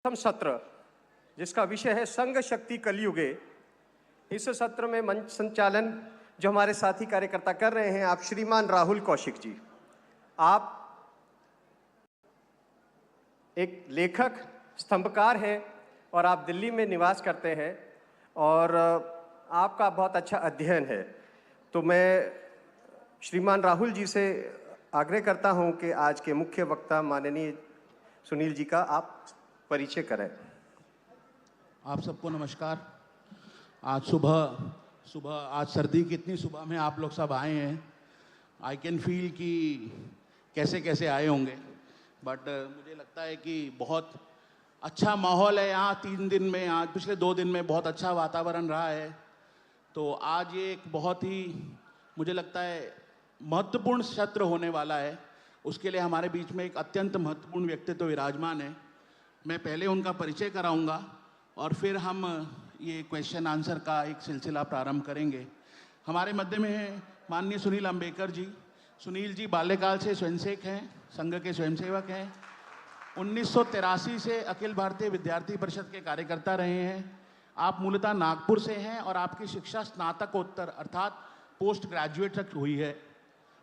प्रथम सत्र जिसका विषय है संघ शक्ति कलयुगे। इस सत्र में मंच संचालन जो हमारे साथी कार्यकर्ता कर रहे हैं, आप श्रीमान राहुल कौशिक जी। आप एक लेखक स्तंभकार हैं और आप दिल्ली में निवास करते हैं और आपका बहुत अच्छा अध्ययन है। तो मैं श्रीमान राहुल जी से आग्रह करता हूं कि आज के मुख्य वक्ता माननीय सुनील जी का आप परिचय करें। आप सबको नमस्कार। आज सर्दी की इतनी सुबह में आप लोग सब आए हैं। आई कैन फील कि कैसे कैसे आए होंगे, बट मुझे लगता है कि बहुत अच्छा माहौल है यहाँ 3 दिन में। आज पिछले 2 दिन में बहुत अच्छा वातावरण रहा है। तो आज ये एक बहुत ही मुझे लगता है महत्वपूर्ण सत्र होने वाला है। उसके लिए हमारे बीच में एक अत्यंत महत्वपूर्ण व्यक्तित्व विराजमान है। मैं पहले उनका परिचय कराऊंगा और फिर हम ये क्वेश्चन आंसर का एक सिलसिला प्रारंभ करेंगे। हमारे मध्य में है माननीय सुनील अंबेकर जी। सुनील जी बाल्यकाल से स्वयंसेवक हैं, संघ के स्वयंसेवक हैं। 1983 से अखिल भारतीय विद्यार्थी परिषद के कार्यकर्ता रहे हैं। आप मूलतः नागपुर से हैं और आपकी शिक्षा स्नातकोत्तर अर्थात पोस्ट ग्रेजुएट तक हुई है।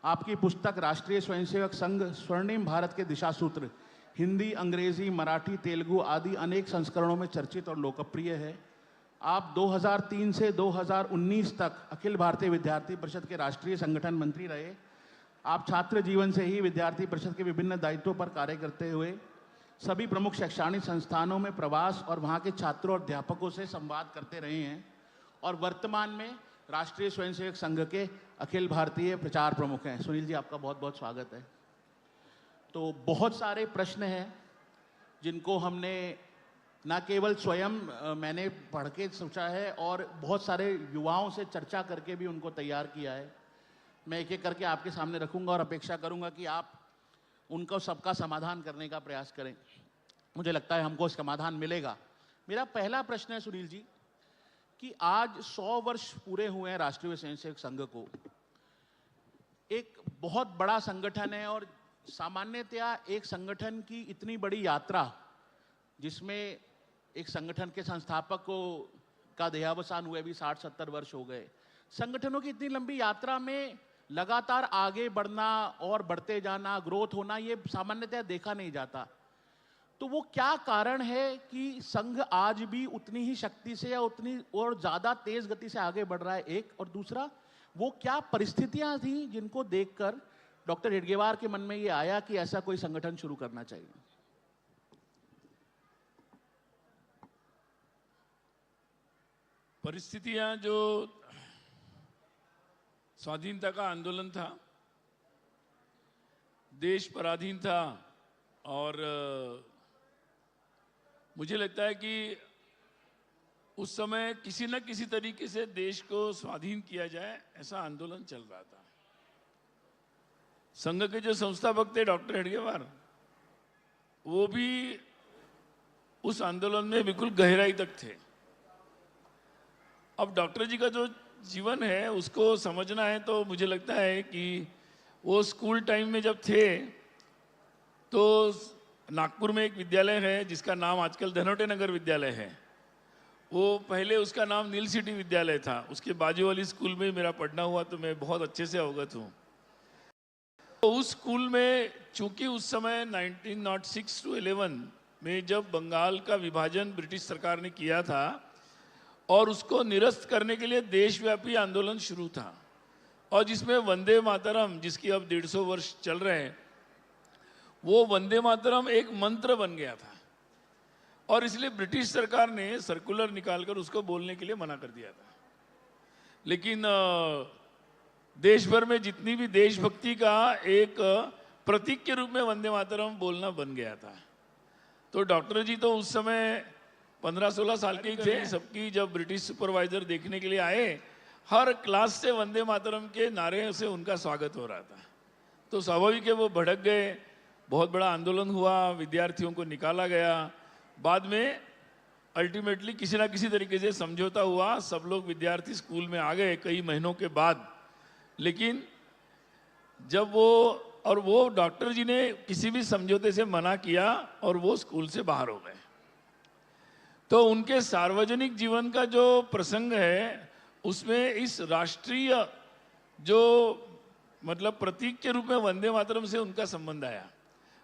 आपकी पुस्तक राष्ट्रीय स्वयंसेवक संघ स्वर्णिम भारत के दिशा सूत्र हिंदी, अंग्रेजी, मराठी, तेलुगु आदि अनेक संस्करणों में चर्चित और लोकप्रिय है। आप 2003 से 2019 तक अखिल भारतीय विद्यार्थी परिषद के राष्ट्रीय संगठन मंत्री रहे। आप छात्र जीवन से ही विद्यार्थी परिषद के विभिन्न दायित्वों पर कार्य करते हुए सभी प्रमुख शैक्षणिक संस्थानों में प्रवास और वहाँ के छात्रों और अध्यापकों से संवाद करते रहे हैं और वर्तमान में राष्ट्रीय स्वयंसेवक संघ के अखिल भारतीय प्रचार प्रमुख हैं। सुनील जी, आपका बहुत बहुत स्वागत है। तो बहुत सारे प्रश्न हैं जिनको हमने न केवल स्वयं मैंने पढ़ के सोचा है और बहुत सारे युवाओं से चर्चा करके भी उनको तैयार किया है। मैं एक एक करके आपके सामने रखूंगा और अपेक्षा करूंगा कि आप उनको सबका समाधान करने का प्रयास करें। मुझे लगता है हमको समाधान मिलेगा। मेरा पहला प्रश्न है सुनील जी कि आज 100 वर्ष पूरे हुए हैं राष्ट्रीय स्वयंसेवक संघ को। एक बहुत बड़ा संगठन है और सामान्यतया एक संगठन की इतनी बड़ी यात्रा जिसमें एक संगठन के संस्थापक को का देहावसान हुए भी 60-70 वर्ष हो गए। संगठनों की इतनी लंबी यात्रा में लगातार आगे बढ़ना और बढ़ते जाना, ग्रोथ होना, ये सामान्यतया देखा नहीं जाता। तो वो क्या कारण है कि संघ आज भी उतनी ही शक्ति से या उतनी और ज्यादा तेज गति से आगे बढ़ रहा है, एक। और दूसरा, वो क्या परिस्थितियां थी जिनको देखकर डॉक्टर हेडगेवार के मन में ये आया कि ऐसा कोई संगठन शुरू करना चाहिए? परिस्थितियां जो स्वाधीनता का आंदोलन था, देश पराधीन था और मुझे लगता है कि उस समय किसी न किसी तरीके से देश को स्वाधीन किया जाए, ऐसा आंदोलन चल रहा था। संघ के जो संस्थापक थे डॉक्टर हेडगेवार, वो भी उस आंदोलन में बिल्कुल गहराई तक थे। अब डॉक्टर जी का जो जीवन है उसको समझना है तो मुझे लगता है कि वो स्कूल टाइम में जब थे तो नागपुर में एक विद्यालय है जिसका नाम आजकल धनोटे नगर विद्यालय है। वो पहले उसका नाम नील सिटी विद्यालय था। उसके बाजू वाली स्कूल में मेरा पढ़ना हुआ तो मैं बहुत अच्छे से अवगत हूँ। तो उस स्कूल में चूंकि उस समय 1906 to 11 में जब बंगाल का विभाजन ब्रिटिश सरकार ने किया था और उसको निरस्त करने के लिए देशव्यापी आंदोलन शुरू था और जिसमें वंदे मातरम, जिसकी अब 150 वर्ष चल रहे हैं, वो वंदे मातरम एक मंत्र बन गया था और इसलिए ब्रिटिश सरकार ने सर्कुलर निकालकर उसको बोलने के लिए मना कर दिया था। लेकिन देश भर में जितनी भी देशभक्ति का एक प्रतीक के रूप में वंदे मातरम बोलना बन गया था। तो डॉक्टर जी तो उस समय 15-16 साल के ही थे। सबकी जब ब्रिटिश सुपरवाइजर देखने के लिए आए, हर क्लास से वंदे मातरम के नारे से उनका स्वागत हो रहा था। तो स्वाभाविक है वो भड़क गए, बहुत बड़ा आंदोलन हुआ, विद्यार्थियों को निकाला गया। बाद में अल्टीमेटली किसी ना किसी तरीके से समझौता हुआ, सब लोग विद्यार्थी स्कूल में आ गए कई महीनों के बाद। लेकिन जब वो डॉक्टर जी ने किसी भी समझौते से मना किया और वो स्कूल से बाहर हो गए। तो उनके सार्वजनिक जीवन का जो प्रसंग है उसमें इस राष्ट्रीय जो मतलब प्रतीक के रूप में वंदे मातरम से उनका संबंध आया।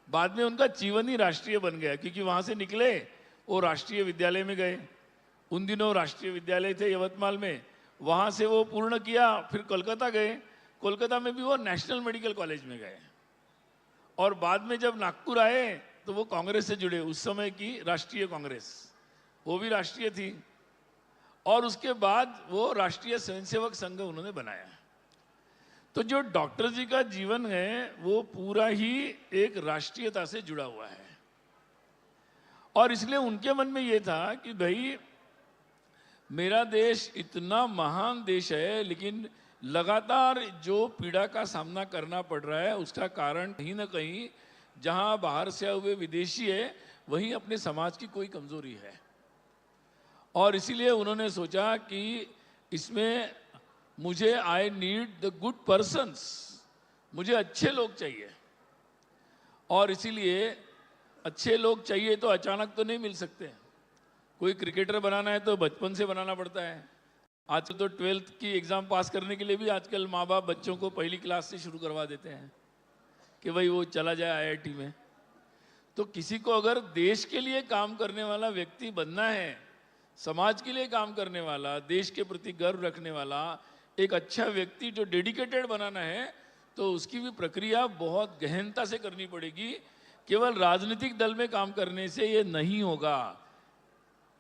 बाद में उनका जीवन ही राष्ट्रीय बन गया, क्योंकि वहां से निकले वो राष्ट्रीय विद्यालय में गए। उन दिनों राष्ट्रीय विद्यालय थे यवतमाल में, वहां से वो पूर्ण किया, फिर कोलकाता गए। कोलकाता में भी वो नेशनल मेडिकल कॉलेज में गए, और बाद में जब नागपुर आए तो वो कांग्रेस से जुड़े, उस समय की राष्ट्रीय कांग्रेस, वो भी राष्ट्रीय थी। और उसके बाद वो राष्ट्रीय स्वयंसेवक संघ उन्होंने बनाया। तो जो डॉक्टर जी का जीवन है वो पूरा ही एक राष्ट्रीयता से जुड़ा हुआ है, और इसलिए उनके मन में ये था कि भाई मेरा देश इतना महान देश है, लेकिन लगातार जो पीड़ा का सामना करना पड़ रहा है उसका कारण कहीं ना कहीं जहां बाहर से आए हुए विदेशी है वहीं अपने समाज की कोई कमजोरी है। और इसीलिए उन्होंने सोचा कि इसमें मुझे I need the good persons, मुझे अच्छे लोग चाहिए। और इसीलिए अच्छे लोग चाहिए तो अचानक तो नहीं मिल सकते। कोई क्रिकेटर बनाना है तो बचपन से बनाना पड़ता है। आजकल तो 12th की एग्ज़ाम पास करने के लिए भी आजकल माँ बाप बच्चों को पहली क्लास से शुरू करवा देते हैं कि भाई वो चला जाए IIT में। तो किसी को अगर देश के लिए काम करने वाला व्यक्ति बनना है, समाज के लिए काम करने वाला, देश के प्रति गर्व रखने वाला एक अच्छा व्यक्ति जो डेडिकेटेड बनाना है, तो उसकी भी प्रक्रिया बहुत गहनता से करनी पड़ेगी। केवल राजनीतिक दल में काम करने से ये नहीं होगा।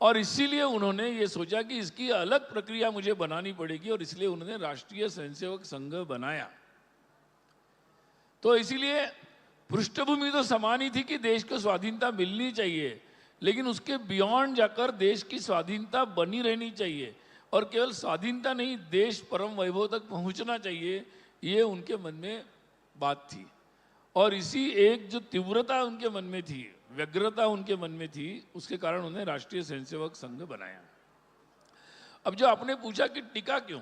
और इसीलिए उन्होंने ये सोचा कि इसकी अलग प्रक्रिया मुझे बनानी पड़ेगी, और इसलिए उन्होंने राष्ट्रीय स्वयंसेवक संघ बनाया। तो इसीलिए पृष्ठभूमि तो समान ही थी कि देश को स्वाधीनता मिलनी चाहिए, लेकिन उसके बियॉन्ड जाकर देश की स्वाधीनता बनी रहनी चाहिए, और केवल स्वाधीनता नहीं, देश परम वैभव तक पहुंचना चाहिए, ये उनके मन में बात थी। और इसी एक जो तीव्रता उनके मन में थी, व्यग्रता उनके मन में थी, उसके कारण उन्हें राष्ट्रीय स्वयंसेवक संघ बनाया। अब जो आपने पूछा कि टीका क्यों,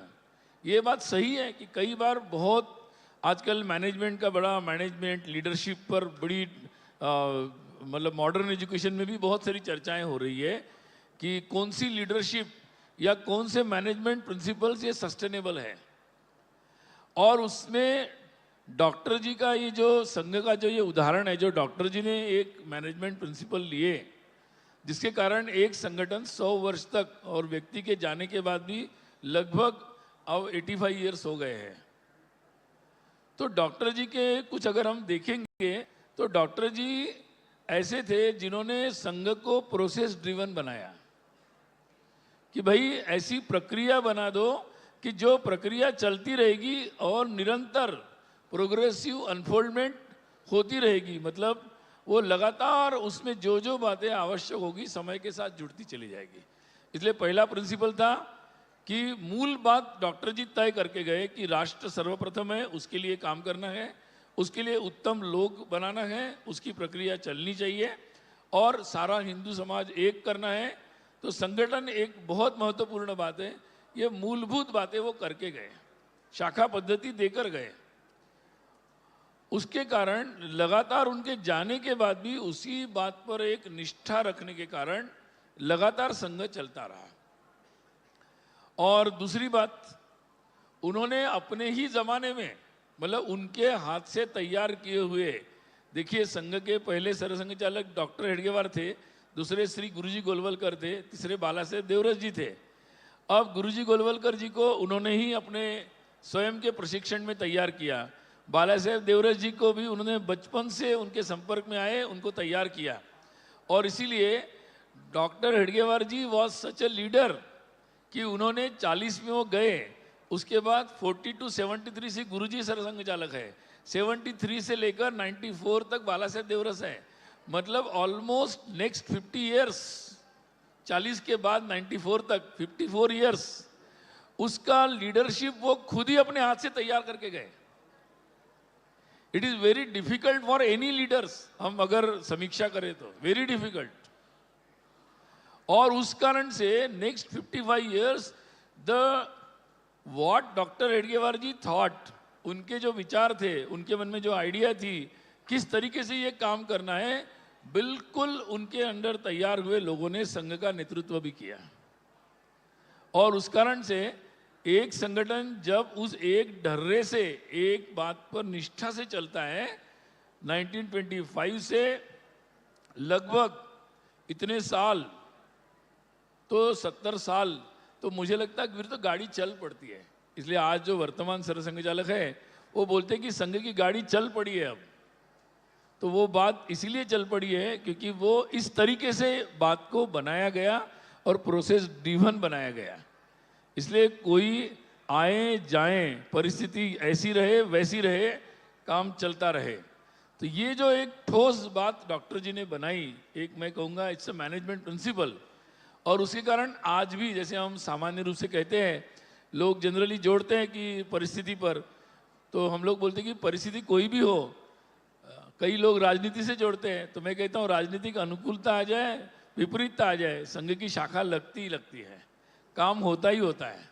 ये बात सही है कि कई बार बहुत आजकल मैनेजमेंट का बड़ा, मैनेजमेंट लीडरशिप पर बड़ी मतलब मॉडर्न एजुकेशन में भी बहुत सारी चर्चाएं हो रही है कि कौन सी लीडरशिप या कौन से मैनेजमेंट प्रिंसिपल्स ये सस्टेनेबल है। और उसमें डॉक्टर जी का ये जो संघ का जो ये उदाहरण है, जो डॉक्टर जी ने एक मैनेजमेंट प्रिंसिपल लिए जिसके कारण एक संगठन 100 वर्ष तक और व्यक्ति के जाने के बाद भी लगभग अब 85 ईयर्स हो गए हैं। तो डॉक्टर जी के कुछ अगर हम देखेंगे तो डॉक्टर जी ऐसे थे जिन्होंने संघ को प्रोसेस ड्रिवन बनाया कि भाई ऐसी प्रक्रिया बना दो कि जो प्रक्रिया चलती रहेगी और निरंतर प्रोग्रेसिव अनफोल्डमेंट होती रहेगी। मतलब वो लगातार उसमें जो जो बातें आवश्यक होगी समय के साथ जुड़ती चली जाएगी। इसलिए पहला प्रिंसिपल था कि मूल बात डॉक्टर जी तय करके गए कि राष्ट्र सर्वप्रथम है, उसके लिए काम करना है, उसके लिए उत्तम लोग बनाना है, उसकी प्रक्रिया चलनी चाहिए और सारा हिंदू समाज एक करना है। तो संगठन एक बहुत महत्वपूर्ण बात है। ये मूलभूत बातें वो करके गए, शाखा पद्धति देकर गए। उसके कारण लगातार उनके जाने के बाद भी उसी बात पर एक निष्ठा रखने के कारण लगातार संघ चलता रहा। और दूसरी बात, उन्होंने अपने ही जमाने में, मतलब उनके हाथ से तैयार किए हुए, देखिए संघ के पहले सरसंघ चालक डॉक्टर हेडगेवार थे, दूसरे श्री गुरुजी गोलवलकर थे, तीसरे बालासाहेब देवरस जी थे। अब गुरुजी गोलवलकर जी को उन्होंने ही अपने स्वयं के प्रशिक्षण में तैयार किया। बालासाहेब देवरस जी को भी उन्होंने बचपन से उनके संपर्क में आए, उनको तैयार किया। और इसीलिए doctor Hedgewar ji was such a leader कि उन्होंने 40 में वो गए, उसके बाद 42 से 73 से गुरुजी सरसंघ चालक है, 73 से लेकर 94 तक बालासाहेब देवरस है। मतलब ऑलमोस्ट नेक्स्ट 50 ईयर्स, 40 के बाद 94 तक 54 ईयर्स उसका लीडरशिप वो खुद ही अपने हाथ से तैयार करके गए। It is very difficult for any leaders, हम अगर समीक्षा करें तो वेरी डिफिकल्ट। और उस कारण से next 55 years the what doctor Hedgewar ji thought, उनके जो विचार थे, उनके मन में जो आइडिया थी किस तरीके से ये काम करना है, बिल्कुल उनके अंडर तैयार हुए लोगों ने संघ का नेतृत्व भी किया। और उस कारण से एक संगठन जब उस एक ढर्रे से एक बात पर निष्ठा से चलता है, 1925 से लगभग इतने साल, तो 70 साल, तो मुझे लगता है कि फिर तो गाड़ी चल पड़ती है। इसलिए आज जो वर्तमान सरसंघचालक है वो बोलते हैं कि संघ की गाड़ी चल पड़ी है अब। तो वो बात इसीलिए चल पड़ी है क्योंकि वो इस तरीके से बात को बनाया गया और प्रोसेस ड्रिवन बनाया गया। इसलिए कोई आए जाए, परिस्थिति ऐसी रहे वैसी रहे, काम चलता रहे। तो ये जो एक ठोस बात डॉक्टर जी ने बनाई, एक मैं कहूँगा इट्स अ मैनेजमेंट प्रिंसिपल। और उसके कारण आज भी जैसे हम सामान्य रूप से कहते हैं, लोग जनरली जोड़ते हैं कि परिस्थिति पर, तो हम लोग बोलते हैं कि परिस्थिति कोई भी हो, कई लोग राजनीति से जोड़ते हैं, तो मैं कहता हूँ राजनीतिक अनुकूलता आ जाए, विपरीतता आ जाए, संघ की शाखा लगती ही लगती है, काम होता ही होता है।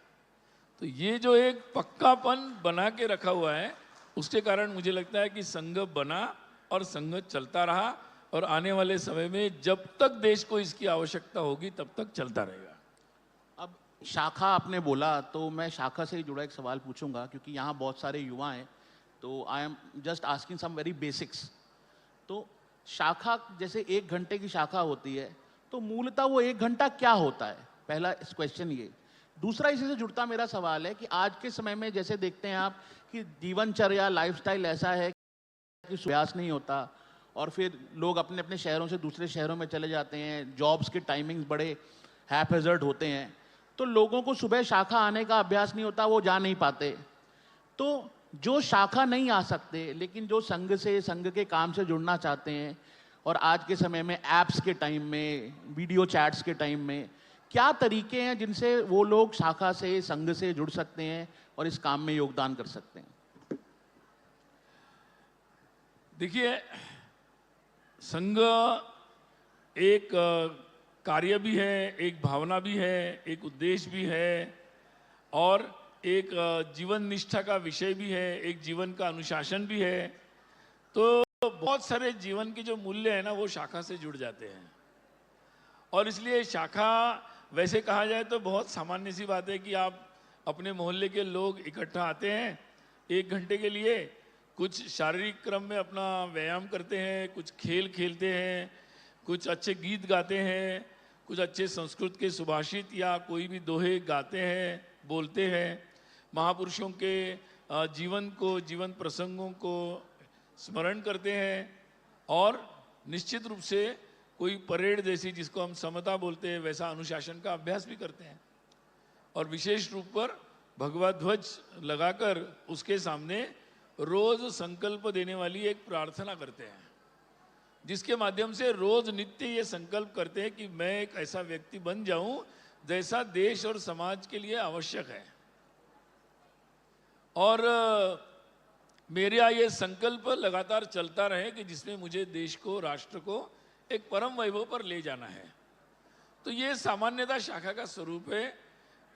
तो ये जो एक पक्कापन बना के रखा हुआ है, उसके कारण मुझे लगता है कि संघ बना और संघ चलता रहा, और आने वाले समय में जब तक देश को इसकी आवश्यकता होगी तब तक चलता रहेगा। अब शाखा आपने बोला, तो मैं शाखा से ही जुड़ा एक सवाल पूछूंगा, क्योंकि यहाँ बहुत सारे युवा हैं, तो I am just asking some very basics. तो शाखा जैसे 1 घंटे की शाखा होती है, तो मूलतः वो 1 घंटा क्या होता है? पहला क्वेश्चन ये। दूसरा इसी से जुड़ता मेरा सवाल है कि आज के समय में जैसे देखते हैं आप कि जीवनचर्या, लाइफस्टाइल ऐसा है कि अभ्यास नहीं होता, और फिर लोग अपने अपने शहरों से दूसरे शहरों में चले जाते हैं, जॉब्स के टाइमिंग्स बड़े हैपहैज़र्ड होते हैं, तो लोगों को सुबह शाखा आने का अभ्यास नहीं होता, वो जा नहीं पाते। तो जो शाखा नहीं आ सकते लेकिन जो संघ से, संघ के काम से जुड़ना चाहते हैं, और आज के समय में ऐप्स के टाइम में, वीडियो चैट्स के टाइम में, क्या तरीके हैं जिनसे वो लोग शाखा से, संघ से जुड़ सकते हैं और इस काम में योगदान कर सकते हैं? देखिए, संघ एक कार्य भी है, एक भावना भी है, एक उद्देश्य भी है, और एक जीवन निष्ठा का विषय भी है, एक जीवन का अनुशासन भी है। तो बहुत सारे जीवन के जो मूल्य हैं ना, वो शाखा से जुड़ जाते हैं। और इसलिए शाखा, वैसे कहा जाए तो बहुत सामान्य सी बात है कि आप अपने मोहल्ले के लोग इकट्ठा आते हैं 1 घंटे के लिए, कुछ शारीरिक क्रम में अपना व्यायाम करते हैं, कुछ खेल खेलते हैं, कुछ अच्छे गीत गाते हैं, कुछ अच्छे संस्कृत के सुभाषित या कोई भी दोहे गाते हैं, बोलते हैं, महापुरुषों के जीवन को, जीवन प्रसंगों को स्मरण करते हैं, और निश्चित रूप से कोई परेड जैसी, जिसको हम समता बोलते हैं, वैसा अनुशासन का अभ्यास भी करते हैं। और विशेष रूप पर भगवा ध्वज लगाकर उसके सामने रोज संकल्प देने वाली एक प्रार्थना करते हैं, जिसके माध्यम से रोज नित्य ये संकल्प करते हैं कि मैं एक ऐसा व्यक्ति बन जाऊं जैसा देश और समाज के लिए आवश्यक है। और मेरा ये संकल्प लगातार चलता रहे कि जिसमें मुझे देश को, राष्ट्र को एक परम वैभव पर ले जाना है। तो ये सामान्यतः शाखा का स्वरूप है,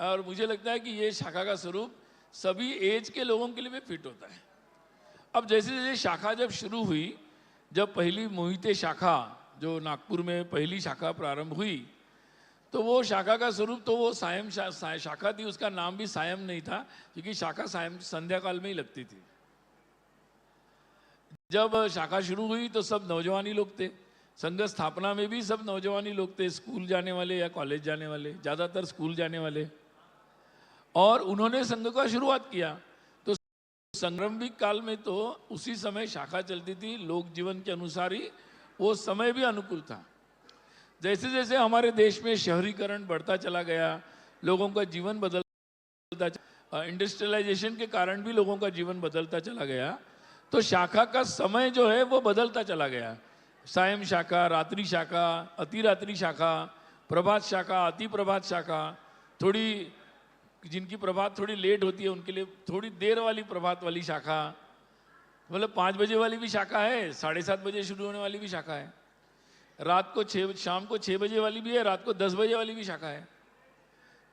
और मुझे लगता है कि ये शाखा का स्वरूप सभी एज के लोगों के लिए भी फिट होता है। अब जैसे जैसे शाखा जब शुरू हुई, जब पहली मोहिते शाखा जो नागपुर में पहली शाखा प्रारंभ हुई, तो वो शाखा का स्वरूप तो वो सायं शाखा थी। उसका नाम भी सायं नहीं था, क्योंकि शाखा सायं संध्या काल में ही लगती थी। जब शाखा शुरू हुई तो सब नौजवानी लोग थे, संघ स्थापना में भी सब नौजवानी लोग थे, स्कूल जाने वाले या कॉलेज जाने वाले, ज़्यादातर स्कूल जाने वाले, और उन्होंने संघ का शुरुआत किया। तो संक्रमिक काल में तो उसी समय शाखा चलती थी, लोक जीवन के अनुसार ही वो समय भी अनुकूल था। जैसे जैसे हमारे देश में शहरीकरण बढ़ता चला गया, लोगों का जीवन बदलता, इंडस्ट्रियलाइजेशन के कारण भी लोगों का जीवन बदलता चला गया, तो शाखा का समय जो है वो बदलता चला गया। सायं शाखा, रात्रि शाखा, अतिरात्रि शाखा, प्रभात शाखा, अति प्रभात शाखा, थोड़ी जिनकी प्रभात थोड़ी लेट होती है उनके लिए थोड़ी देर वाली प्रभात वाली शाखा, मतलब 5 बजे वाली भी शाखा है, 7:30 बजे शुरू होने वाली भी शाखा है, रात को शाम को 6 बजे वाली भी है, रात को 10 बजे वाली भी शाखा है।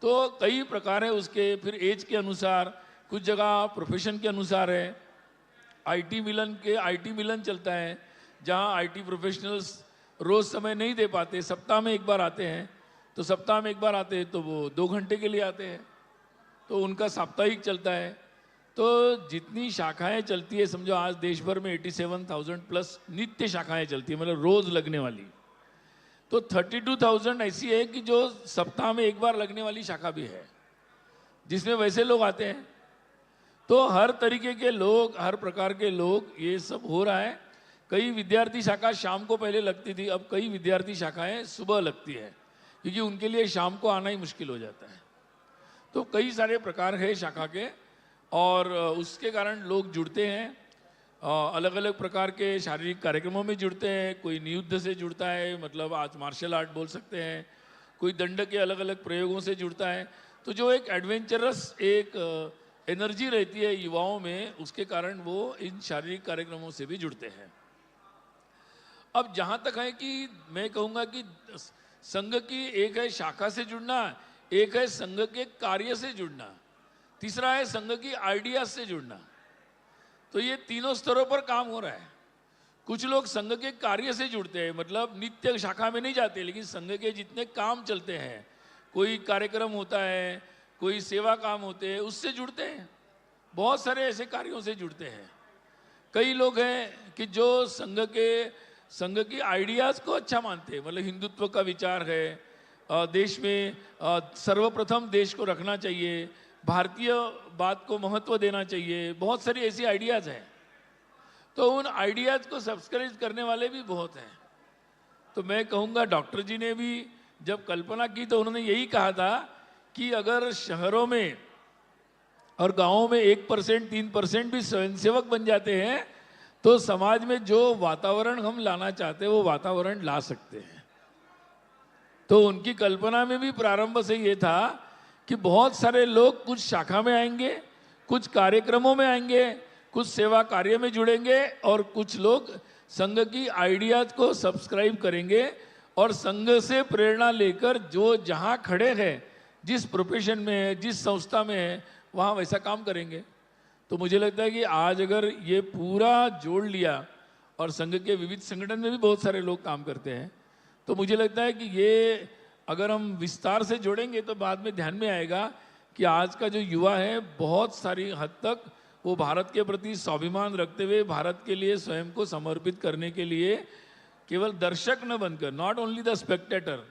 तो कई प्रकार है उसके। फिर एज के अनुसार, कुछ जगह प्रोफेशन के अनुसार है। आईटी मिलन चलता है, जहाँ आईटी प्रोफेशनल्स रोज़ समय नहीं दे पाते, सप्ताह में एक बार आते हैं, तो सप्ताह में एक बार आते हैं तो वो 2 घंटे के लिए आते हैं, तो उनका साप्ताहिक चलता है। तो जितनी शाखाएं चलती है, समझो आज देश भर में 87,000 प्लस नित्य शाखाएं चलती है, मतलब रोज़ लगने वाली। तो 32,000 ऐसी है कि जो सप्ताह में एक बार लगने वाली शाखा भी है, जिसमें वैसे लोग आते हैं। तो हर तरीके के लोग, हर प्रकार के लोग, ये सब हो रहा है। कई विद्यार्थी शाखा शाम को पहले लगती थी, अब कई विद्यार्थी शाखाएं सुबह लगती है, क्योंकि उनके लिए शाम को आना ही मुश्किल हो जाता है। तो कई सारे प्रकार है शाखा के, और उसके कारण लोग जुड़ते हैं, अलग अलग प्रकार के शारीरिक कार्यक्रमों में जुड़ते हैं। कोई नियुद्ध से जुड़ता है, मतलब आज मार्शल आर्ट बोल सकते हैं, कोई दंड के अलग अलग प्रयोगों से जुड़ता है। तो जो एक एडवेंचरस एक एनर्जी रहती है युवाओं में, उसके कारण वो इन शारीरिक कार्यक्रमों से भी जुड़ते हैं। अब जहाँ तक है कि मैं कहूँगा कि संघ की एक है शाखा से जुड़ना, एक है संघ के कार्य से जुड़ना, तीसरा है संघ की आइडियाज से जुड़ना। तो ये तीनों स्तरों पर काम हो रहा है। कुछ लोग संघ के कार्य से जुड़ते हैं, मतलब नित्य शाखा में नहीं जाते, लेकिन संघ के जितने काम चलते हैं, कोई कार्यक्रम होता है, कोई सेवा काम होते हैं, उससे जुड़ते हैं। बहुत सारे ऐसे कार्यों से जुड़ते हैं। कई लोग हैं कि जो संघ की आइडियाज़ को अच्छा मानते हैं, मतलब हिंदुत्व का विचार है, देश में सर्वप्रथम देश को रखना चाहिए, भारतीय बात को महत्व देना चाहिए, बहुत सारी ऐसी आइडियाज़ हैं। तो उन आइडियाज़ को सब्सक्राइब करने वाले भी बहुत हैं। तो मैं कहूँगा, डॉक्टर जी ने भी जब कल्पना की तो उन्होंने यही कहा था कि अगर शहरों में और गांवों में 1%, 3% भी स्वयंसेवक बन जाते हैं, तो समाज में जो वातावरण हम लाना चाहते हैं वो वातावरण ला सकते हैं। तो उनकी कल्पना में भी प्रारंभ से ये था कि बहुत सारे लोग कुछ शाखा में आएंगे, कुछ कार्यक्रमों में आएंगे, कुछ सेवा कार्य में जुड़ेंगे, और कुछ लोग संघ की आइडियाज को सब्सक्राइब करेंगे और संघ से प्रेरणा लेकर जो जहाँ खड़े हैं, जिस प्रोफेशन में है, जिस संस्था में है, वहाँ वैसा काम करेंगे। तो मुझे लगता है कि आज अगर ये पूरा जोड़ लिया, और संघ के विविध संगठन में भी बहुत सारे लोग काम करते हैं, तो मुझे लगता है कि ये अगर हम विस्तार से जोड़ेंगे तो बाद में ध्यान में आएगा कि आज का जो युवा है, बहुत सारी हद तक वो भारत के प्रति स्वाभिमान रखते हुए भारत के लिए स्वयं को समर्पित करने के लिए केवल दर्शक न बनकर, not only the Spectator,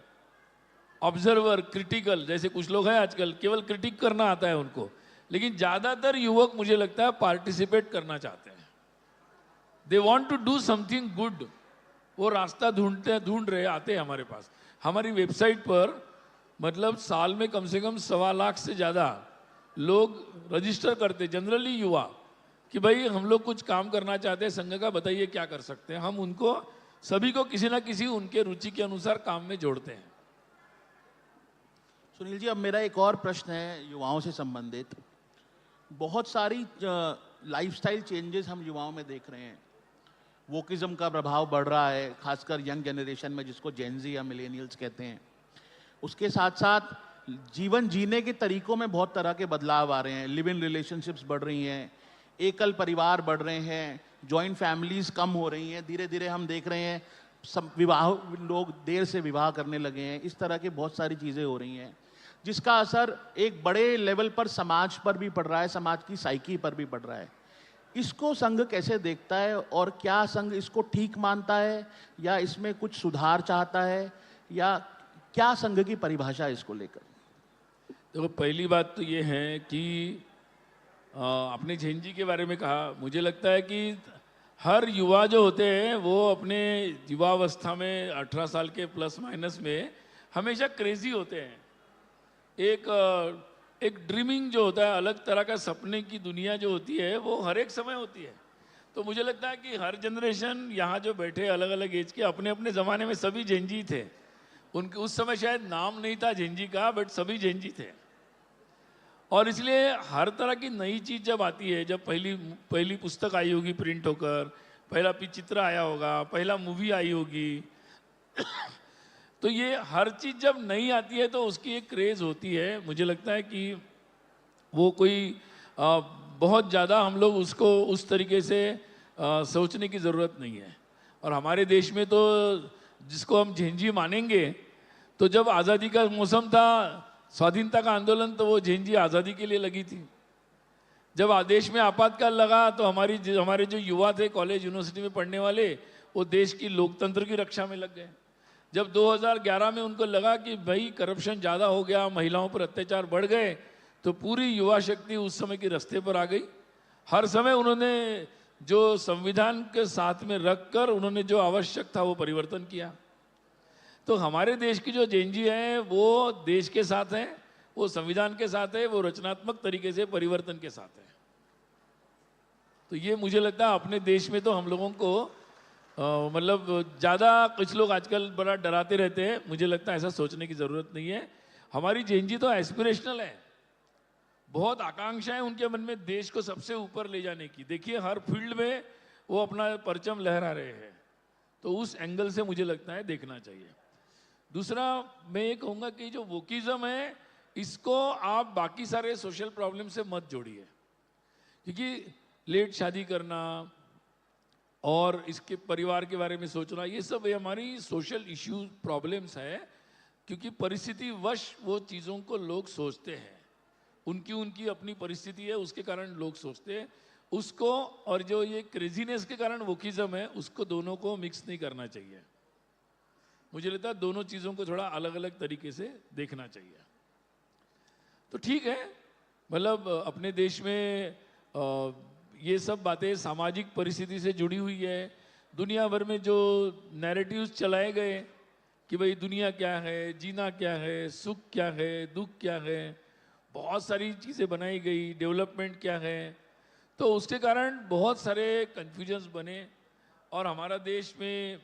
observer, critical, जैसे कुछ लोग हैं आजकल केवल क्रिटिक करना आता है उनको, लेकिन ज़्यादातर युवक मुझे लगता है पार्टिसिपेट करना चाहते हैं। They want to do something good. वो रास्ता ढूंढ रहे आते हैं हमारे पास। हमारी वेबसाइट पर मतलब साल में कम से कम 1.25 लाख से ज़्यादा लोग रजिस्टर करते, जनरली युवा, कि भाई हम लोग कुछ काम करना चाहते हैं संघ का, बताइए क्या कर सकते हैं। हम उनको सभी को किसी ना किसी उनके रुचि के अनुसार काम में जोड़ते हैं। सुनील जी, अब मेरा एक और प्रश्न है युवाओं से संबंधित। बहुत सारी लाइफस्टाइल चेंजेस हम युवाओं में देख रहे हैं। वोकिज्म का प्रभाव बढ़ रहा है, खासकर यंग जनरेशन में, जिसको जेनजी या मिलेनियल्स कहते हैं। उसके साथ साथ जीवन जीने के तरीकों में बहुत तरह के बदलाव आ रहे हैं। लिव इन रिलेशनशिप्स बढ़ रही हैं, एकल परिवार बढ़ रहे हैं, जॉइंट फैमिलीज कम हो रही हैं। धीरे धीरे हम देख रहे हैं सब विवाह, लोग देर से विवाह करने लगे हैं। इस तरह की बहुत सारी चीज़ें हो रही हैं, जिसका असर एक बड़े लेवल पर समाज पर भी पड़ रहा है, समाज की साइकी पर भी पड़ रहा है। इसको संघ कैसे देखता है, और क्या संघ इसको ठीक मानता है, या इसमें कुछ सुधार चाहता है, या क्या संघ की परिभाषा है इसको लेकर? देखो, पहली बात तो ये है कि आपने जैन जी के बारे में कहा, मुझे लगता है कि हर युवा जो होते हैं वो अपने युवावस्था में 18 साल के प्लस माइनस में हमेशा क्रेजी होते हैं। एक ड्रीमिंग जो होता है, अलग तरह का सपने की दुनिया जो होती है, वो हर एक समय होती है। तो मुझे लगता है कि हर जनरेशन, यहाँ जो बैठे अलग अलग एज के, अपने अपने ज़माने में सभी जेनजी थे। उनके उस समय शायद नाम नहीं था जेनजी का, बट सभी जेनजी थे। और इसलिए हर तरह की नई चीज़ जब आती है, जब पहली पुस्तक आई होगी प्रिंट होकर, पहला चित्र आया होगा, पहला मूवी आई होगी तो ये हर चीज़ जब नई आती है तो उसकी एक क्रेज़ होती है। मुझे लगता है कि वो कोई बहुत ज़्यादा हम लोग उसको उस तरीके से सोचने की ज़रूरत नहीं है। और हमारे देश में तो जिसको हम झेंजी मानेंगे, तो जब आज़ादी का मौसम था, स्वाधीनता का आंदोलन, तो वो झेंजी आज़ादी के लिए लगी थी। जब आदेश में आपातकाल लगा तो हमारे जो युवा थे कॉलेज यूनिवर्सिटी में पढ़ने वाले, वो देश की लोकतंत्र की रक्षा में लग गए। जब 2011 में उनको लगा कि भाई करप्शन ज़्यादा हो गया, महिलाओं पर अत्याचार बढ़ गए, तो पूरी युवा शक्ति उस समय के रास्ते पर आ गई। हर समय उन्होंने जो संविधान के साथ में रखकर उन्होंने जो आवश्यक था वो परिवर्तन किया। तो हमारे देश की जो जेएनजी है वो देश के साथ है, वो संविधान के साथ है, वो रचनात्मक तरीके से परिवर्तन के साथ है। तो ये मुझे लगता है अपने देश में तो हम लोगों को मतलब ज़्यादा कुछ लोग आजकल बड़ा डराते रहते हैं, मुझे लगता है ऐसा सोचने की ज़रूरत नहीं है। हमारी जेएनजी तो एस्पिरेशनल है, बहुत आकांक्षा है उनके मन में देश को सबसे ऊपर ले जाने की। देखिए हर फील्ड में वो अपना परचम लहरा रहे हैं, तो उस एंगल से मुझे लगता है देखना चाहिए। दूसरा मैं ये कहूँगा कि जो वोकिज्म है, इसको आप बाकी सारे सोशल प्रॉब्लम से मत जोड़िए, क्योंकि लेट शादी करना और इसके परिवार के बारे में सोचना, ये सब हमारी सोशल इश्यूज प्रॉब्लम्स है, क्योंकि परिस्थिति वश वो चीज़ों को लोग सोचते हैं, उनकी अपनी परिस्थिति है, उसके कारण लोग सोचते हैं उसको, और जो ये क्रेजीनेस के कारण वोकिज्म है, उसको दोनों को मिक्स नहीं करना चाहिए। मुझे लगता है दोनों चीज़ों को थोड़ा अलग अलग तरीके से देखना चाहिए। तो ठीक है, मतलब अपने देश में ये सब बातें सामाजिक परिस्थिति से जुड़ी हुई है। दुनिया भर में जो नैरेटिव्स चलाए गए कि भाई दुनिया क्या है, जीना क्या है, सुख क्या है, दुख क्या है, बहुत सारी चीज़ें बनाई गई, डेवलपमेंट क्या है, तो उसके कारण बहुत सारे कन्फ्यूजन्स बने और हमारा देश में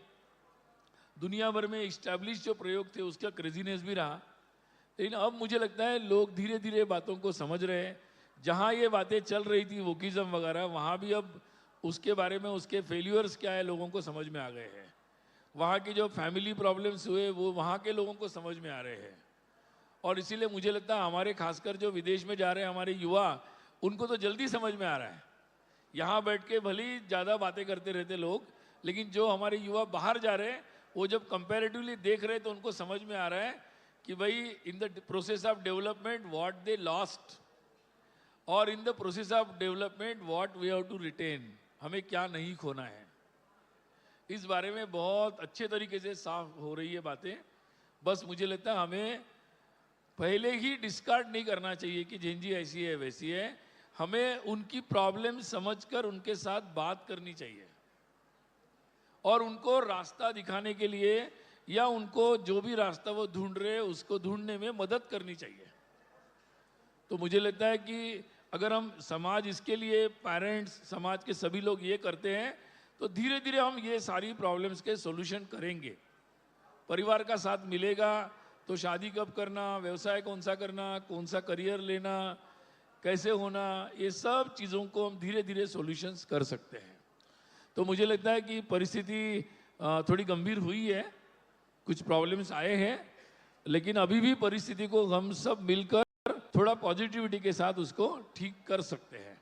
दुनिया भर में इस्टेब्लिश जो प्रयोग थे उसका क्रेजीनेस भी रहा। लेकिन अब मुझे लगता है लोग धीरे धीरे बातों को समझ रहे हैं। जहाँ ये बातें चल रही थी वोकिज्म वगैरह, वहाँ भी अब उसके बारे में उसके फेल्यूर्स क्या है लोगों को समझ में आ गए हैं। वहाँ की जो फैमिली प्रॉब्लम्स हुए वो वहाँ के लोगों को समझ में आ रहे हैं। और इसीलिए मुझे लगता है हमारे खासकर जो विदेश में जा रहे हैं हमारे युवा, उनको तो जल्दी समझ में आ रहा है। यहाँ बैठ के भले ही ज़्यादा बातें करते रहते लोग, लेकिन जो हमारे युवा बाहर जा रहे हैं वो जब कंपैरेटिवली देख रहे हैं तो उनको समझ में आ रहा है कि भाई in the process of development what they lost, और in the process of development what we have to retain, हमें क्या नहीं खोना है। इस बारे में बहुत अच्छे तरीके से साफ हो रही है बातें। बस मुझे लगता है हमें पहले ही डिस्कार्ड नहीं करना चाहिए कि जेएनजी ऐसी है वैसी है। हमें उनकी प्रॉब्लम समझकर उनके साथ बात करनी चाहिए और उनको रास्ता दिखाने के लिए या उनको जो भी रास्ता वो ढूंढ रहे हैं उसको ढूंढने में मदद करनी चाहिए। तो मुझे लगता है कि अगर हम समाज इसके लिए, पेरेंट्स, समाज के सभी लोग ये करते हैं तो धीरे धीरे हम ये सारी प्रॉब्लम्स के सॉल्यूशन करेंगे। परिवार का साथ मिलेगा तो शादी कब करना, व्यवसाय कौन सा करना, कौन सा करियर लेना, कैसे होना, ये सब चीज़ों को हम धीरे धीरे सॉल्यूशंस कर सकते हैं। तो मुझे लगता है कि परिस्थिति थोड़ी गंभीर हुई है, कुछ प्रॉब्लम्स आए हैं, लेकिन अभी भी परिस्थिति को हम सब मिलकर थोड़ा पॉजिटिविटी के साथ उसको ठीक कर सकते हैं।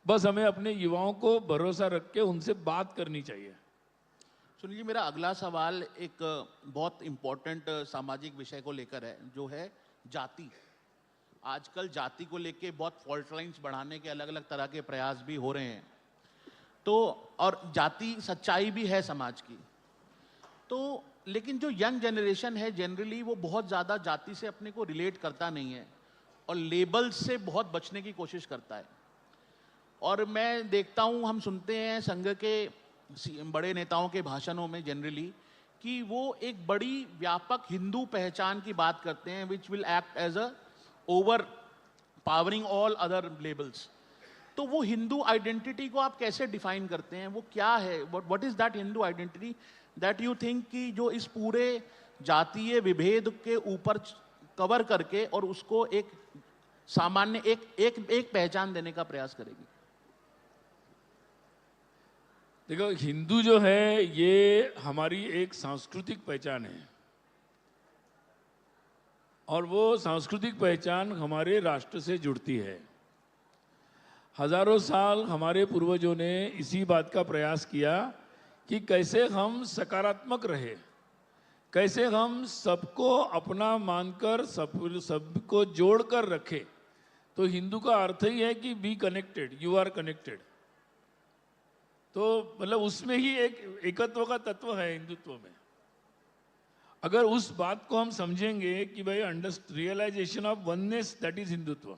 बस हमें अपने युवाओं को भरोसा रख के उनसे बात करनी चाहिए। सुनिए, मेरा अगला सवाल एक बहुत इम्पोर्टेंट सामाजिक विषय को लेकर है, जो है जाति। आजकल जाति को लेके बहुत फॉल्ट लाइन्स बढ़ाने के अलग अलग तरह के प्रयास भी हो रहे हैं। तो और जाति सच्चाई भी है समाज की, तो लेकिन जो यंग जनरेशन है जनरली वो बहुत ज़्यादा जाति से अपने को रिलेट करता नहीं है और लेबल्स से बहुत बचने की कोशिश करता है। और मैं देखता हूँ, हम सुनते हैं संघ के बड़े नेताओं के भाषणों में जनरली कि वो एक बड़ी व्यापक हिंदू पहचान की बात करते हैं, which will act as a overpowering all other labels. तो वो हिंदू आइडेंटिटी को आप कैसे डिफाइन करते हैं? वो क्या है? What is that Hindu identity that you think कि जो इस पूरे जातीय विभेद के ऊपर कवर करके और उसको एक सामान्य एक पहचान देने का प्रयास करेगी? देखो, हिंदू जो है ये हमारी एक सांस्कृतिक पहचान है और वो सांस्कृतिक पहचान हमारे राष्ट्र से जुड़ती है। हजारों साल हमारे पूर्वजों ने इसी बात का प्रयास किया कि कैसे हम सकारात्मक रहे, कैसे हम सबको अपना मानकर सबको जोड़कर रखें। तो हिंदू का अर्थ ही है कि be connected, you are connected. तो मतलब उसमें ही एक एकत्व का तत्व है हिंदुत्व में। अगर उस बात को हम समझेंगे कि भाई realisation of oneness, that is Hindutva,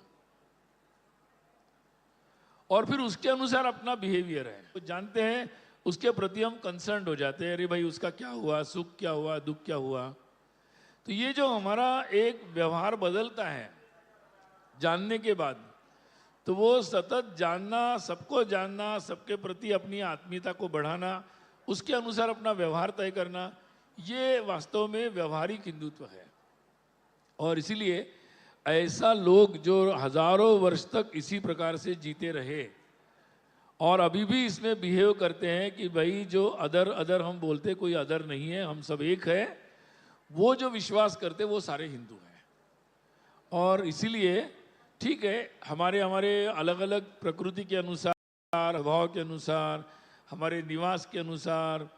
और फिर उसके अनुसार अपना बिहेवियर है, तो जानते हैं उसके प्रति हम कंसर्न हो जाते हैं, अरे भाई उसका क्या हुआ, सुख क्या हुआ, दुख क्या हुआ। तो ये जो हमारा एक व्यवहार बदलता है जानने के बाद, तो वो सतत जानना, सबको जानना, सबके प्रति अपनी आत्मीयता को बढ़ाना, उसके अनुसार अपना व्यवहार तय करना, ये वास्तव में व्यवहारिक हिंदुत्व है। और इसीलिए ऐसा लोग जो हजारों वर्ष तक इसी प्रकार से जीते रहे और अभी भी इसमें बिहेव करते हैं कि भाई जो अदर अदर हम बोलते, कोई अदर नहीं है, हम सब एक है, वो जो विश्वास करते वो सारे हिंदू हैं। और इसीलिए ठीक है, हमारे अलग अलग प्रकृति के अनुसार, स्वभाव के अनुसार, हमारे निवास के अनुसार,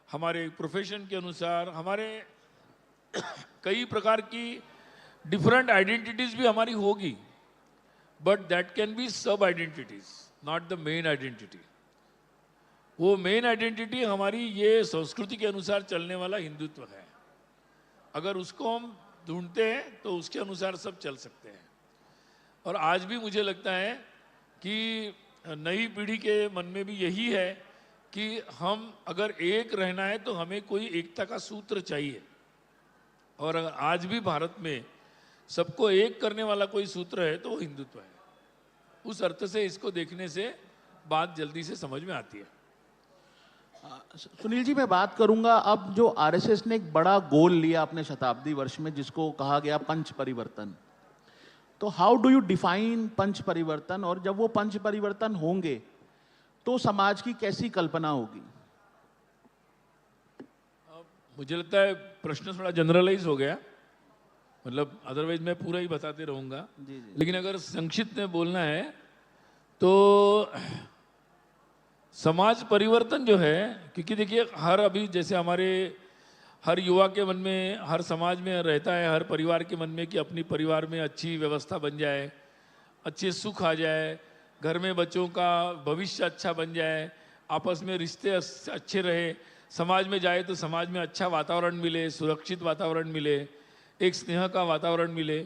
हमारे प्रोफेशन के अनुसार, हमारे कई प्रकार की डिफरेंट आइडेंटिटीज भी हमारी होगी, बट दैट कैन बी सब identities, not the main identity. वो मेन आइडेंटिटी हमारी ये संस्कृति के अनुसार चलने वाला हिंदुत्व है। अगर उसको हम ढूंढते हैं तो उसके अनुसार सब चल सकते हैं। और आज भी मुझे लगता है कि नई पीढ़ी के मन में भी यही है कि हम अगर एक रहना है तो हमें कोई एकता का सूत्र चाहिए। और अगर आज भी भारत में सबको एक करने वाला कोई सूत्र है तो वो हिंदुत्व है। उस अर्थ से इसको देखने से बात जल्दी से समझ में आती है। सुनील जी, मैं बात करूंगा अब जो आरएसएस ने एक बड़ा गोल लिया अपने शताब्दी वर्ष में, जिसको कहा गया पंच परिवर्तन। तो हाउ डू यू डिफाइन पंच परिवर्तन, और जब वो पंच परिवर्तन होंगे तो समाज की कैसी कल्पना होगी? मुझे लगता है प्रश्न थोड़ा जनरलाइज हो गया, मतलब अदरवाइज मैं पूरा ही बताते रहूंगा। लेकिन अगर संक्षिप्त में बोलना है तो समाज परिवर्तन जो है, क्योंकि देखिए अभी जैसे हर युवा के मन में, हर समाज में रहता है, हर परिवार के मन में कि अपनी परिवार में अच्छी व्यवस्था बन जाए, अच्छे सुख आ जाए, घर में बच्चों का भविष्य अच्छा बन जाए, आपस में रिश्ते अच्छे रहे, समाज में जाए तो समाज में अच्छा वातावरण मिले, सुरक्षित वातावरण मिले, एक स्नेह का वातावरण मिले,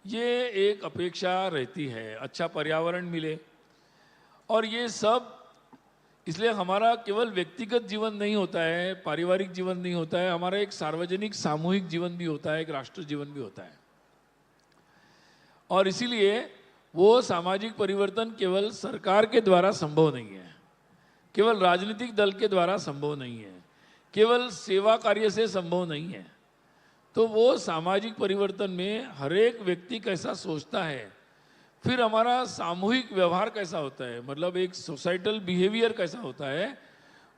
ये एक अपेक्षा रहती है, अच्छा पर्यावरण मिले। और ये सब इसलिए हमारा केवल व्यक्तिगत जीवन नहीं होता है, पारिवारिक जीवन नहीं होता है, हमारा एक सार्वजनिक सामूहिक जीवन भी होता है, एक राष्ट्र जीवन भी होता है। और इसीलिए वो सामाजिक परिवर्तन केवल सरकार के द्वारा संभव नहीं है, केवल राजनीतिक दल के द्वारा संभव नहीं है, केवल सेवा कार्य से संभव नहीं है। तो वो सामाजिक परिवर्तन में हर एक व्यक्ति कैसा सोचता है, फिर हमारा सामूहिक व्यवहार कैसा होता है, मतलब एक सोसाइटल बिहेवियर कैसा होता है,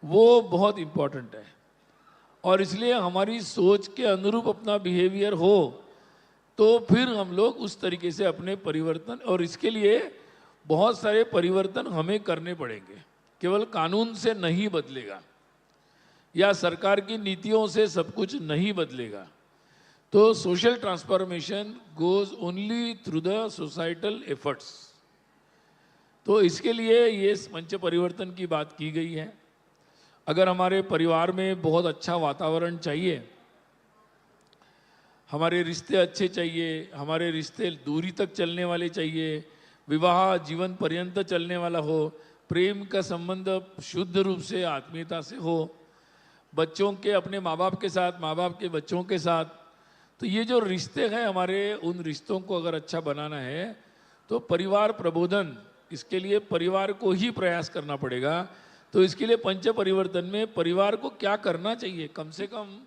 वो बहुत इम्पोर्टेंट है। और इसलिए हमारी सोच के अनुरूप अपना बिहेवियर हो तो फिर हम लोग उस तरीके से अपने परिवर्तन, और इसके लिए बहुत सारे परिवर्तन हमें करने पड़ेंगे, केवल कानून से नहीं बदलेगा या सरकार की नीतियों से सब कुछ नहीं बदलेगा। तो social transformation goes only through the societal efforts. तो इसके लिए ये मंच परिवर्तन की बात की गई है। अगर हमारे परिवार में बहुत अच्छा वातावरण चाहिए, हमारे रिश्ते अच्छे चाहिए, हमारे रिश्ते दूरी तक चलने वाले चाहिए, विवाह जीवन पर्यंत चलने वाला हो, प्रेम का संबंध शुद्ध रूप से आत्मीयता से हो, बच्चों के अपने माँ बाप के साथ, माँ बाप के बच्चों के साथ, तो ये जो रिश्ते हैं हमारे, उन रिश्तों को अगर अच्छा बनाना है तो परिवार प्रबोधन, इसके लिए परिवार को ही प्रयास करना पड़ेगा। तो इसके लिए पंच परिवर्तन में परिवार को क्या करना चाहिए, कम से कम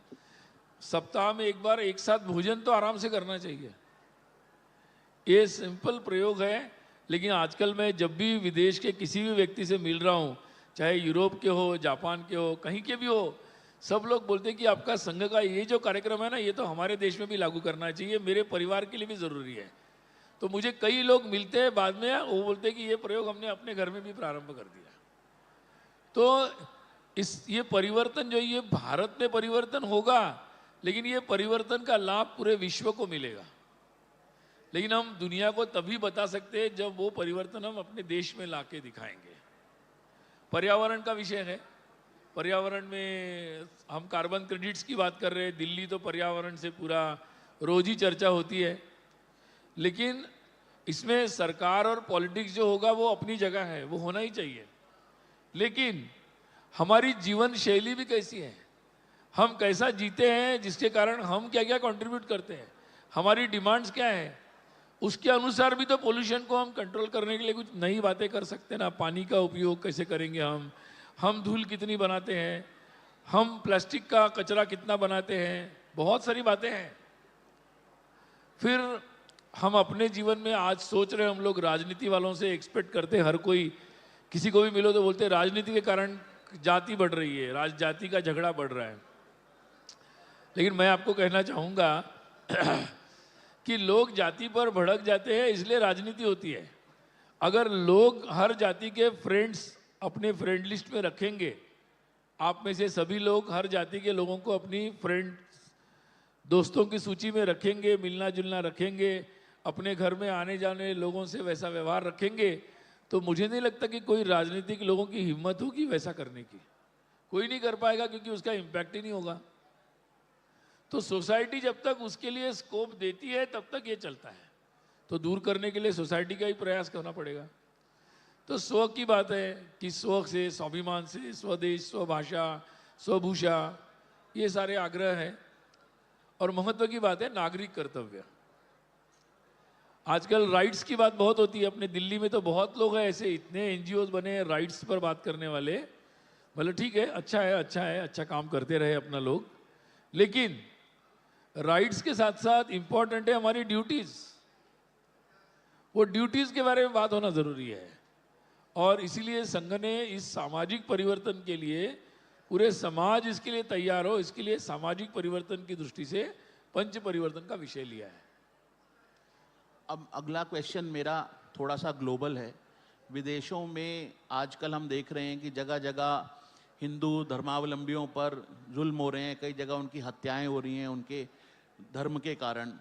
सप्ताह में एक बार एक साथ भोजन तो आराम से करना चाहिए। ये सिंपल प्रयोग है, लेकिन आजकल मैं जब भी विदेश के किसी भी व्यक्ति से मिल रहा हूँ, चाहे यूरोप के हो, जापान के हो, कहीं के भी हो, सब लोग बोलते हैं कि आपका संघ का ये जो कार्यक्रम है ना, ये तो हमारे देश में भी लागू करना चाहिए, मेरे परिवार के लिए भी ज़रूरी है। तो मुझे कई लोग मिलते हैं बाद में, वो बोलते हैं कि ये प्रयोग हमने अपने घर में भी प्रारंभ कर दिया। तो ये परिवर्तन जो ये भारत में परिवर्तन होगा, लेकिन ये परिवर्तन का लाभ पूरे विश्व को मिलेगा। लेकिन हम दुनिया को तभी बता सकते हैं जब वो परिवर्तन हम अपने देश में लाके दिखाएंगे। पर्यावरण का विषय है, पर्यावरण में हम कार्बन क्रेडिट्स की बात कर रहे हैं। दिल्ली तो पर्यावरण से पूरा रोज ही चर्चा होती है, लेकिन इसमें सरकार और पॉलिटिक्स जो होगा वो अपनी जगह है, वो होना ही चाहिए। लेकिन हमारी जीवन शैली भी कैसी है, हम कैसा जीते हैं, जिसके कारण हम क्या क्या कंट्रीब्यूट करते हैं, हमारी डिमांड्स क्या है, उसके अनुसार भी तो पोल्यूशन को हम कंट्रोल करने के लिए कुछ नई बातें कर सकते हैं ना। पानी का उपयोग कैसे करेंगे, हम धूल कितनी बनाते हैं, हम प्लास्टिक का कचरा कितना बनाते हैं, बहुत सारी बातें हैं। फिर हम अपने जीवन में आज सोच रहे हैं, हम लोग राजनीति वालों से एक्सपेक्ट करते हैं, हर कोई किसी को भी मिलो तो बोलते हैं राजनीति के कारण जाति बढ़ रही है, जाति का झगड़ा बढ़ रहा है। लेकिन मैं आपको कहना चाहूँगा कि लोग जाति पर भड़क जाते हैं, इसलिए राजनीति होती है। अगर लोग हर जाति के फ्रेंड्स अपने फ्रेंड लिस्ट में रखेंगे, आप में से सभी लोग हर जाति के लोगों को अपनी दोस्तों की सूची में रखेंगे, मिलना जुलना रखेंगे, अपने घर में आने जाने लोगों से वैसा व्यवहार रखेंगे, तो मुझे नहीं लगता कि कोई राजनीतिक लोगों की हिम्मत होगी वैसा करने की। कोई नहीं कर पाएगा, क्योंकि उसका इम्पैक्ट ही नहीं होगा। तो सोसाइटी जब तक उसके लिए स्कोप देती है तब तक ये चलता है। तो दूर करने के लिए सोसाइटी का ही प्रयास करना पड़ेगा। तो स्व की बात है कि स्व से, स्वाभिमान से, स्वदेश, स्वभाषा, स्वभूषा, ये सारे आग्रह हैं। और महत्व की बात है नागरिक कर्तव्य। आजकल राइट्स की बात बहुत होती है। अपने दिल्ली में तो बहुत लोग हैं ऐसे, इतने एनजीओ बने हैं राइट्स पर बात करने वाले। मतलब ठीक है, अच्छा है, अच्छा है, अच्छा काम करते रहे अपना लोग, लेकिन राइट्स के साथ साथ इंपॉर्टेंट है हमारी ड्यूटीज। वो ड्यूटीज के बारे में बात होना जरूरी है। और इसीलिए संघ ने इस सामाजिक परिवर्तन के लिए, पूरे समाज इसके लिए तैयार हो, इसके लिए सामाजिक परिवर्तन की दृष्टि से पंच परिवर्तन का विषय लिया है। अब अगला क्वेश्चन मेरा थोड़ा सा ग्लोबल है। विदेशों में आजकल हम देख रहे हैं कि जगह जगह हिंदू धर्मावलंबियों पर जुल्म हो रहे हैं, कई जगह उनकी हत्याएं हो रही हैं उनके धर्म के कारण,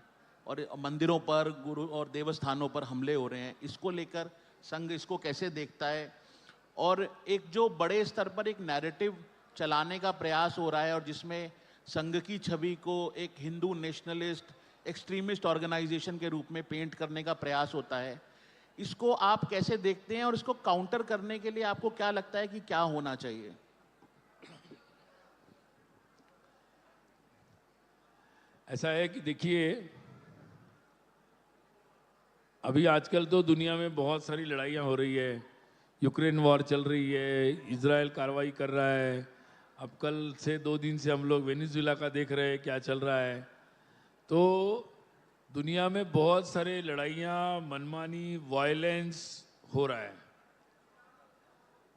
और मंदिरों पर, गुरु और देवस्थानों पर हमले हो रहे हैं। इसको लेकर संघ इसको कैसे देखता है? और एक जो बड़े स्तर पर एक नैरेटिव चलाने का प्रयास हो रहा है, और जिसमें संघ की छवि को एक हिंदू नेशनलिस्ट एक्सट्रीमिस्ट ऑर्गेनाइजेशन के रूप में पेंट करने का प्रयास होता है, इसको आप कैसे देखते हैं? और इसको काउंटर करने के लिए आपको क्या लगता है कि क्या होना चाहिए? ऐसा है कि देखिए, अभी आजकल तो दुनिया में बहुत सारी लड़ाइयाँ हो रही है। यूक्रेन वॉर चल रही है, इजराइल कार्रवाई कर रहा है। अब कल से 2 दिन से हम लोग वेनेजुएला का देख रहे हैं क्या चल रहा है। तो दुनिया में बहुत सारे लड़ाइयाँ, मनमानी, वायलेंस हो रहा है।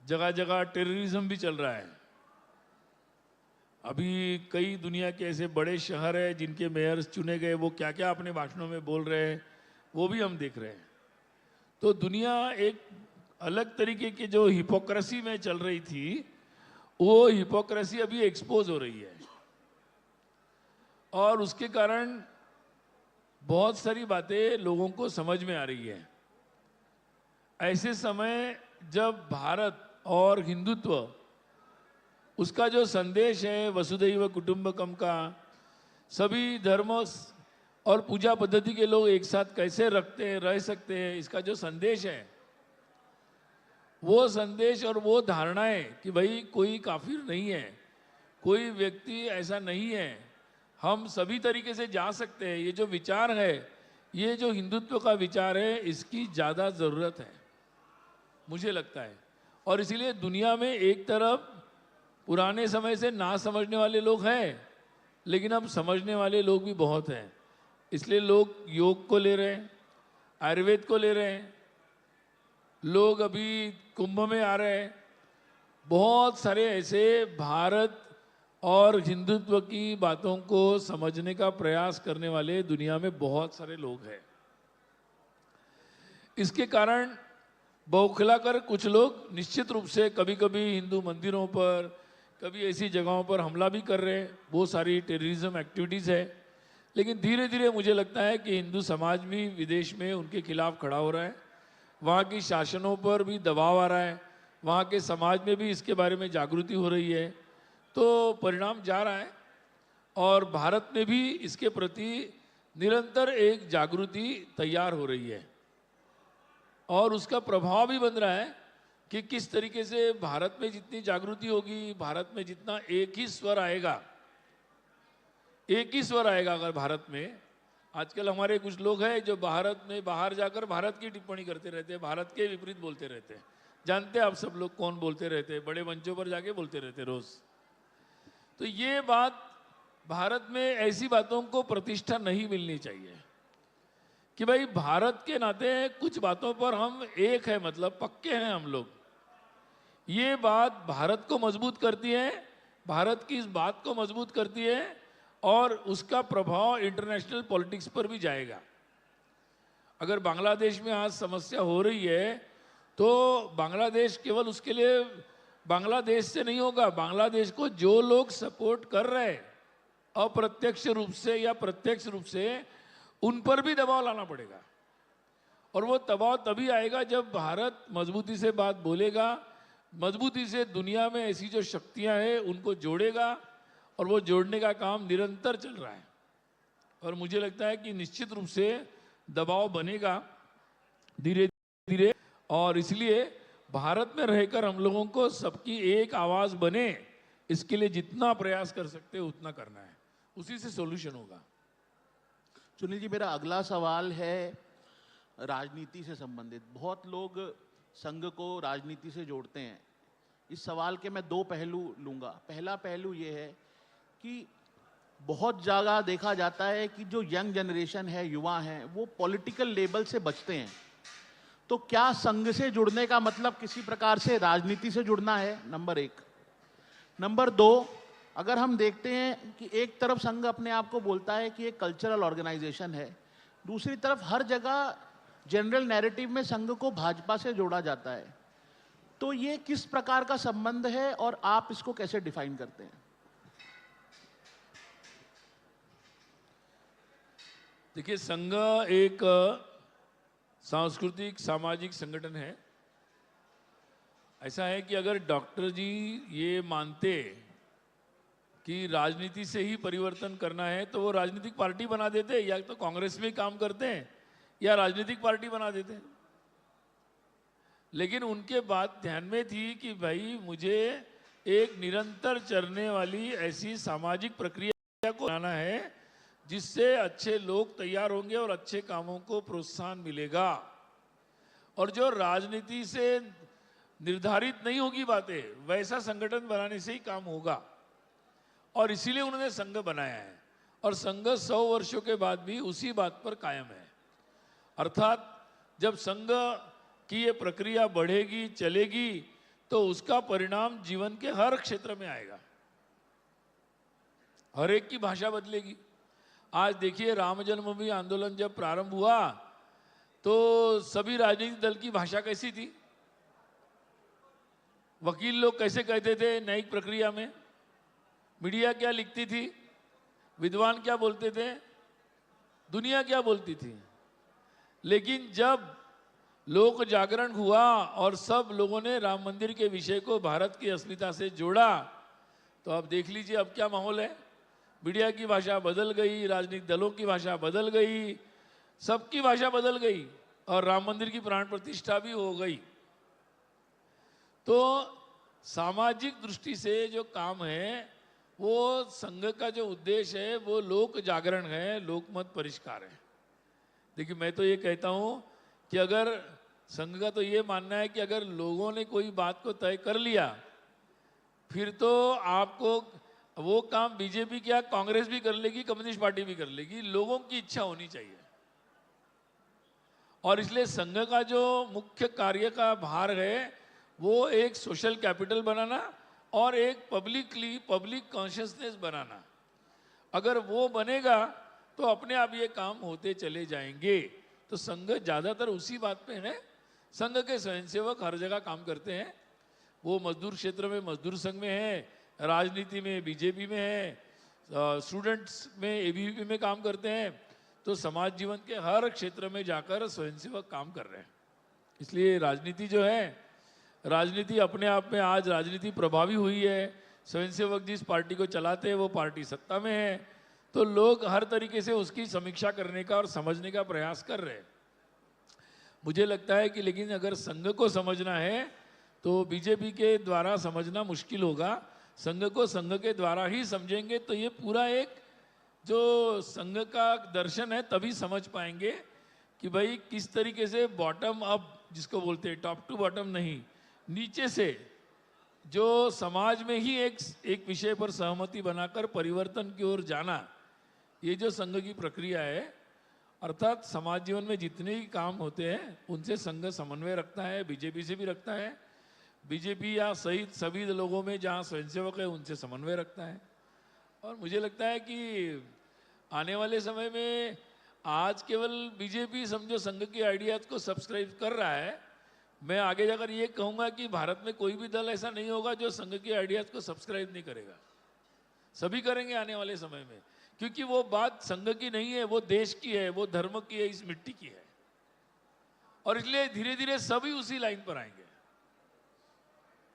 जगह जगह टेररिज्म भी चल रहा है। अभी कई दुनिया के ऐसे बड़े शहर हैं जिनके मेयर्स चुने गए, वो क्या क्या अपने भाषणों में बोल रहे हैं, वो भी हम देख रहे हैं। तो दुनिया एक अलग तरीके की जो हिपोक्रेसी में चल रही थी, वो हिपोक्रेसी अभी एक्सपोज हो रही है। और उसके कारण बहुत सारी बातें लोगों को समझ में आ रही है। ऐसे समय जब भारत और हिंदुत्व, उसका जो संदेश है वसुधैव कुटुंबकम का, सभी धर्म और पूजा पद्धति के लोग एक साथ कैसे रह सकते हैं, इसका जो संदेश है, वो संदेश और वो धारणाएं कि भाई कोई काफिर नहीं है, कोई व्यक्ति ऐसा नहीं है, हम सभी तरीके से जा सकते हैं, ये जो विचार है, ये जो हिंदुत्व का विचार है, इसकी ज़्यादा ज़रूरत है मुझे लगता है। और इसीलिए दुनिया में एक तरफ पुराने समय से ना समझने वाले लोग हैं, लेकिन अब समझने वाले लोग भी बहुत हैं। इसलिए लोग योग को ले रहे हैं, आयुर्वेद को ले रहे हैं, लोग अभी कुंभ में आ रहे हैं। बहुत सारे ऐसे भारत और हिंदुत्व की बातों को समझने का प्रयास करने वाले दुनिया में बहुत सारे लोग हैं। इसके कारण बौखलाकर कुछ लोग निश्चित रूप से कभी कभी हिंदू मंदिरों पर, कभी ऐसी जगहों पर हमला भी कर रहे हैं, बहुत सारी टेररिज्म एक्टिविटीज़ है। लेकिन धीरे धीरे मुझे लगता है कि हिंदू समाज भी विदेश में उनके खिलाफ खड़ा हो रहा है, वहाँ की शासनों पर भी दबाव आ रहा है, वहाँ के समाज में भी इसके बारे में जागृति हो रही है, तो परिणाम जा रहा है। और भारत में भी इसके प्रति निरंतर एक जागृति तैयार हो रही है और उसका प्रभाव भी बन रहा है कि किस तरीके से भारत में जितनी जागृति होगी, भारत में जितना एक ही स्वर आएगा, एक ही स्वर आएगा अगर भारत में। आजकल हमारे कुछ लोग हैं जो भारत में बाहर जाकर भारत की टिप्पणी करते रहते हैं, भारत के विपरीत बोलते रहते हैं। जानते हैं आप सब लोग कौन बोलते रहते हैं, बड़े मंचों पर जाके बोलते रहते हैं रोज। तो ये बात, भारत में ऐसी बातों को प्रतिष्ठा नहीं मिलनी चाहिए कि भाई भारत के नाते कुछ बातों पर हम एक है, मतलब पक्के हैं हम लोग। ये बात भारत को मजबूत करती है, भारत की इस बात को मजबूत करती है और उसका प्रभाव इंटरनेशनल पॉलिटिक्स पर भी जाएगा। अगर बांग्लादेश में आज समस्या हो रही है तो बांग्लादेश केवल उसके लिए बांग्लादेश से नहीं होगा, बांग्लादेश को जो लोग सपोर्ट कर रहे हैं अप्रत्यक्ष रूप से या प्रत्यक्ष रूप से, उन पर भी दबाव लाना पड़ेगा। और वो दबाव तभी आएगा जब भारत मजबूती से बात बोलेगा, मजबूती से दुनिया में ऐसी जो शक्तियां हैं उनको जोड़ेगा, और वो जोड़ने का काम निरंतर चल रहा है। और मुझे लगता है कि निश्चित रूप से दबाव बनेगा धीरे धीरे, और इसलिए भारत में रहकर हम लोगों को सबकी एक आवाज़ बने, इसके लिए जितना प्रयास कर सकते हैं उतना करना है, उसी से सॉल्यूशन होगा। सुनील जी, मेरा अगला सवाल है राजनीति से संबंधित। बहुत लोग संघ को राजनीति से जोड़ते हैं। इस सवाल के मैं दो पहलू लूंगा। पहला पहलू ये है कि बहुत जगह देखा जाता है कि जो यंग जनरेशन है, युवा हैं, वो पॉलिटिकल लेबल से बचते हैं। तो क्या संघ से जुड़ने का मतलब किसी प्रकार से राजनीति से जुड़ना है? नंबर एक। नंबर दो, अगर हम देखते हैं कि एक तरफ संघ अपने आप को बोलता है कि एक कल्चरल ऑर्गेनाइजेशन है, दूसरी तरफ हर जगह जनरल नैरेटिव में संघ को भाजपा से जोड़ा जाता है, तो ये किस प्रकार का संबंध है और आप इसको कैसे डिफाइन करते हैं? देखिए, संघ एक सांस्कृतिक सामाजिक संगठन है। ऐसा है कि अगर डॉक्टर जी ये मानते कि राजनीति से ही परिवर्तन करना है तो वो राजनीतिक पार्टी बना देते, या तो कांग्रेस में काम करते हैं या राजनीतिक पार्टी बना देते हैं। लेकिन उनके बात ध्यान में थी कि भाई मुझे एक निरंतर चलने वाली ऐसी सामाजिक प्रक्रिया को लाना है जिससे अच्छे लोग तैयार होंगे और अच्छे कामों को प्रोत्साहन मिलेगा, और जो राजनीति से निर्धारित नहीं होगी बातें, वैसा संगठन बनाने से ही काम होगा। और इसीलिए उन्होंने संघ बनाया है, और संघ 100 वर्षों के बाद भी उसी बात पर कायम है। अर्थात जब संघ की ये प्रक्रिया बढ़ेगी, चलेगी, तो उसका परिणाम जीवन के हर क्षेत्र में आएगा। हर एक की भाषा बदलेगी। आज देखिए, राम जन्मभूमि आंदोलन जब प्रारंभ हुआ तो सभी राजनीतिक दल की भाषा कैसी थी? वकील लोग कैसे कहते थे न्यायिक प्रक्रिया में? मीडिया क्या लिखती थी? विद्वान क्या बोलते थे? दुनिया क्या बोलती थी? लेकिन जब लोक जागरण हुआ और सब लोगों ने राम मंदिर के विषय को भारत की अस्मिता से जोड़ा, तो अब देख लीजिए अब क्या माहौल है। मीडिया की भाषा बदल गई, राजनीतिक दलों की भाषा बदल गई, सबकी भाषा बदल गई, और राम मंदिर की प्राण प्रतिष्ठा भी हो गई। तो सामाजिक दृष्टि से जो काम है, वो संघ का जो उद्देश्य है वो लोक जागरण है, लोकमत परिष्कार है। देखिए, मैं तो ये कहता हूँ कि अगर संघ का तो ये मानना है कि अगर लोगों ने कोई बात को तय कर लिया, फिर तो आपको वो काम बीजेपी क्या कांग्रेस भी कर लेगी, कम्युनिस्ट पार्टी भी कर लेगी। लोगों की इच्छा होनी चाहिए। और इसलिए संघ का जो मुख्य कार्य का भार है वो एक सोशल कैपिटल बनाना और एक पब्लिक कॉन्शियसनेस बनाना। अगर वो बनेगा तो अपने आप ये काम होते चले जाएंगे। तो संघ ज़्यादातर उसी बात पे है। संघ के स्वयंसेवक हर जगह काम करते हैं। वो मजदूर क्षेत्र में मजदूर संघ में है, राजनीति में बीजेपी में है, स्टूडेंट्स में एबीवीपी में काम करते हैं, तो समाज जीवन के हर क्षेत्र में जाकर स्वयंसेवक काम कर रहे हैं। इसलिए राजनीति जो है, राजनीति अपने आप में आज राजनीति प्रभावी हुई है। स्वयंसेवक जिस पार्टी को चलाते हैं वो पार्टी सत्ता में है, तो लोग हर तरीके से उसकी समीक्षा करने का और समझने का प्रयास कर रहे हैं। मुझे लगता है कि लेकिन अगर संघ को समझना है तो बीजेपी के द्वारा समझना मुश्किल होगा। संघ को संघ के द्वारा ही समझेंगे तो ये पूरा एक जो संघ का दर्शन है तभी समझ पाएंगे कि भाई किस तरीके से बॉटम अप, जिसको बोलते हैं टॉप टू बॉटम नहीं, नीचे से जो समाज में ही एक विषय पर सहमति बनाकर परिवर्तन की ओर जाना, ये जो संघ की प्रक्रिया है, अर्थात समाज जीवन में जितने भी काम होते हैं उनसे संघ समन्वय रखता है, बीजेपी से भी रखता है, बीजेपी या सहित सभी लोगों में जहाँ स्वयंसेवक है उनसे समन्वय रखता है। और मुझे लगता है कि आने वाले समय में आज केवल बीजेपी समझो संघ के आइडियाज को सब्सक्राइब कर रहा है, मैं आगे जाकर ये कहूँगा कि भारत में कोई भी दल ऐसा नहीं होगा जो संघ के आइडियाज को सब्सक्राइब नहीं करेगा। सभी करेंगे आने वाले समय में, क्योंकि वो बात संघ की नहीं है, वो देश की है, वो धर्म की है, इस मिट्टी की है। और इसलिए धीरे धीरे सभी उसी लाइन पर आएंगे।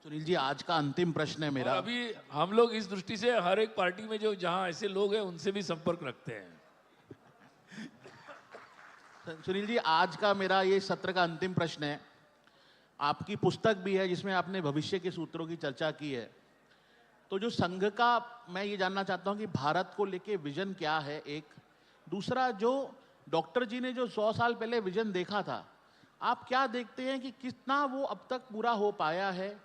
सुनील जी, आज का अंतिम प्रश्न है मेरा। और अभी हम लोग इस दृष्टि से हर एक पार्टी में जो जहां ऐसे लोग हैं उनसे भी संपर्क रखते हैं। सुनील जी, आज का मेरा ये सत्र का अंतिम प्रश्न है। आपकी पुस्तक भी है जिसमें आपने भविष्य के सूत्रों की चर्चा की है, तो जो संघ का मैं ये जानना चाहता हूं कि भारत को लेके विजन क्या है, एक दूसरा जो डॉक्टर जी ने जो 100 साल पहले विजन देखा था, आप क्या देखते हैं कि कितना वो अब तक पूरा हो पाया है,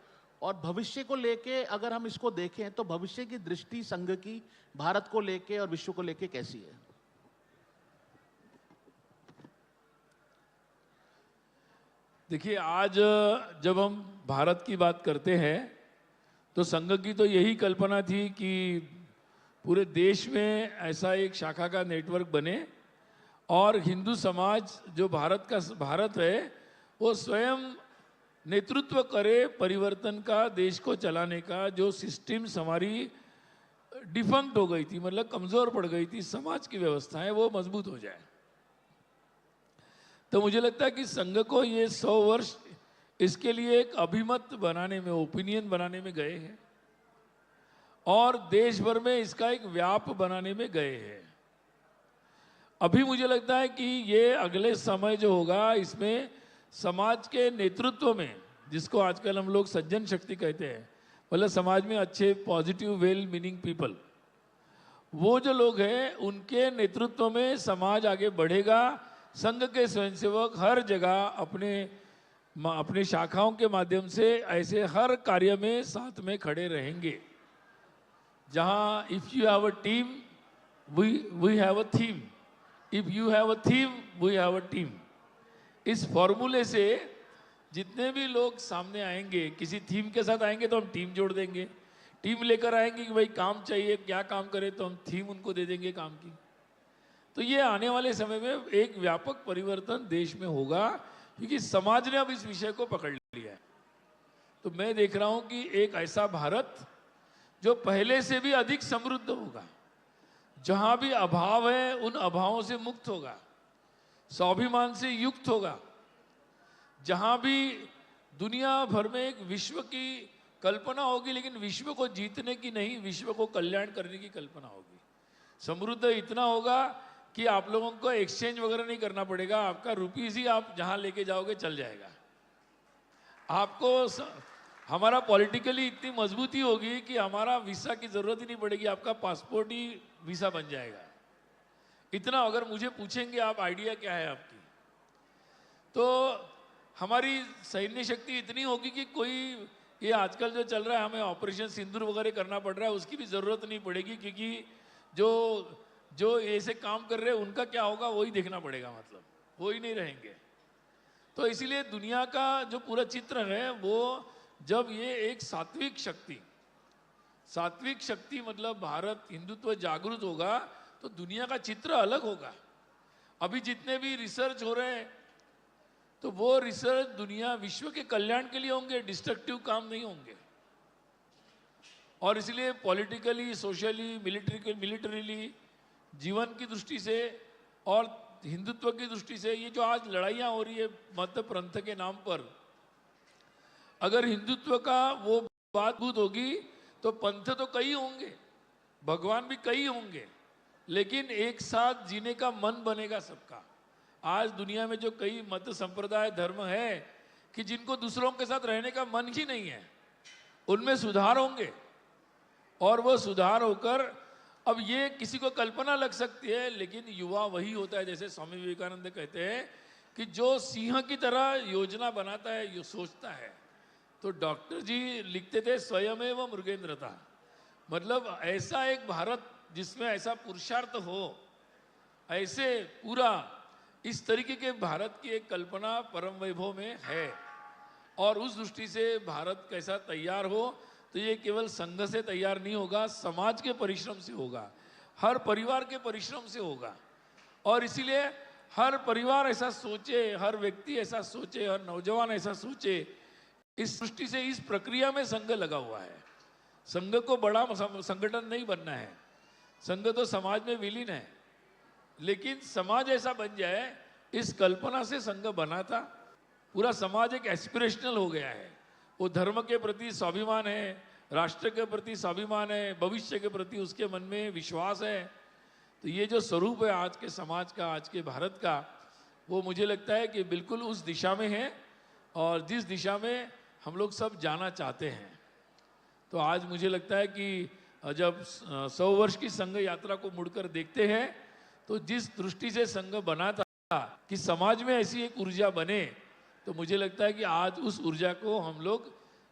और भविष्य को लेके अगर हम इसको देखें तो भविष्य की दृष्टि संघ की भारत को लेके और विश्व को लेके कैसी है? देखिए, आज जब हम भारत की बात करते हैं तो संघ की तो यही कल्पना थी कि पूरे देश में ऐसा एक शाखा का नेटवर्क बने और हिंदू समाज जो भारत है वो स्वयं नेतृत्व करे परिवर्तन का, देश को चलाने का। जो सिस्टम्स हमारी डिफंक्ट हो गई थी, मतलब कमज़ोर पड़ गई थी, समाज की व्यवस्थाएं वो मजबूत हो जाए। तो मुझे लगता है कि संघ को ये 100 वर्ष इसके लिए एक अभिमत बनाने में, ओपिनियन बनाने में गए हैं और देश भर में इसका एक व्याप बनाने में गए हैं। अभी मुझे लगता है कि ये अगले समय जो होगा इसमें समाज के नेतृत्व में, जिसको आजकल हम लोग सज्जन शक्ति कहते हैं, मतलब समाज में अच्छे पॉजिटिव वेल मीनिंग पीपल, वो जो लोग हैं उनके नेतृत्व में समाज आगे बढ़ेगा। संघ के स्वयंसेवक हर जगह अपने शाखाओं के माध्यम से ऐसे हर कार्य में साथ में खड़े रहेंगे। जहां if you have a team we have a theme, if you have a theme we have a team. इस फॉर्मूले से जितने भी लोग सामने आएंगे, किसी थीम के साथ आएंगे तो हम टीम जोड़ देंगे, टीम लेकर आएंगे कि भाई काम चाहिए, क्या काम करे, तो हम थीम उनको दे देंगे काम की। तो ये आने वाले समय में एक व्यापक परिवर्तन देश में होगा, क्योंकि समाज ने अब इस विषय को पकड़ लिया है। तो मैं देख रहा हूं कि एक ऐसा भारत जो पहले से भी अधिक समृद्ध होगा, जहां भी अभाव है उन अभावों से मुक्त होगा, स्वाभिमान से युक्त होगा, जहां भी दुनिया भर में एक विश्व की कल्पना होगी, लेकिन विश्व को जीतने की नहीं, विश्व को कल्याण करने की कल्पना होगी। समृद्ध इतना होगा कि आप लोगों को एक्सचेंज वगैरह नहीं करना पड़ेगा, आपका रुपीज ही आप जहां लेके जाओगे चल जाएगा। आपको हमारा पॉलिटिकली इतनी मजबूती होगी कि हमारा वीसा की जरूरत ही नहीं पड़ेगी, आपका पासपोर्ट ही वीसा बन जाएगा। इतना अगर मुझे पूछेंगे आप आइडिया क्या है आपकी, तो हमारी सैन्य शक्ति इतनी होगी कि कोई ये आजकल जो चल रहा है हमें ऑपरेशन सिंदूर वगैरह करना पड़ रहा है, उसकी भी जरूरत नहीं पड़ेगी, क्योंकि जो ऐसे काम कर रहे हैं उनका क्या होगा वही देखना पड़ेगा, मतलब वो ही नहीं रहेंगे। तो इसीलिए दुनिया का जो पूरा चित्र है वो जब ये एक सात्विक शक्ति मतलब भारत हिंदुत्व जागृत होगा तो दुनिया का चित्र अलग होगा। अभी जितने भी रिसर्च हो रहे हैं तो वो रिसर्च दुनिया विश्व के कल्याण के लिए होंगे, डिस्ट्रक्टिव काम नहीं होंगे। और इसलिए पॉलिटिकली, सोशली, मिलिटरीली, जीवन की दृष्टि से और हिंदुत्व की दृष्टि से ये जो आज लड़ाइयाँ हो रही है मत पंथ के नाम पर, अगर हिंदुत्व का वो बात होगी तो पंथ तो कई होंगे, भगवान भी कई होंगे, लेकिन एक साथ जीने का मन बनेगा सबका। आज दुनिया में जो कई मत संप्रदाय धर्म है कि जिनको दूसरों के साथ रहने का मन ही नहीं है, उनमें सुधार होंगे और वो सुधार होकर, अब ये किसी को कल्पना लग सकती है लेकिन युवा वही होता है, जैसे स्वामी विवेकानंद कहते हैं कि जो सिंह की तरह योजना बनाता है, ये सोचता है। तो डॉक्टर जी लिखते थे स्वयमेव मृगेंद्रता, मतलब ऐसा एक भारत जिसमें ऐसा पुरुषार्थ हो, ऐसे पूरा इस तरीके के भारत की एक कल्पना परम वैभव में है। और उस दृष्टि से भारत कैसा तैयार हो, तो ये केवल संघ से तैयार नहीं होगा, समाज के परिश्रम से होगा, हर परिवार के परिश्रम से होगा। और इसीलिए हर परिवार ऐसा सोचे, हर व्यक्ति ऐसा सोचे, हर नौजवान ऐसा सोचे। इस दृष्टि से इस प्रक्रिया में संघ लगा हुआ है। संघ को बड़ा संगठन नहीं बनना है, संघ तो समाज में विलीन है, लेकिन समाज ऐसा बन जाए, इस कल्पना से संघ बना था। पूरा समाज एक एस्पिरेशनल हो गया है, वो धर्म के प्रति स्वाभिमान है, राष्ट्र के प्रति स्वाभिमान है, भविष्य के प्रति उसके मन में विश्वास है। तो ये जो स्वरूप है आज के समाज का, आज के भारत का, वो मुझे लगता है कि बिल्कुल उस दिशा में है और जिस दिशा में हम लोग सब जाना चाहते हैं। तो आज मुझे लगता है कि जब 100 वर्ष की संघ यात्रा को मुड़कर देखते हैं, तो जिस दृष्टि से संघ बना था कि समाज में ऐसी एक ऊर्जा बने, तो मुझे लगता है कि आज उस ऊर्जा को हम लोग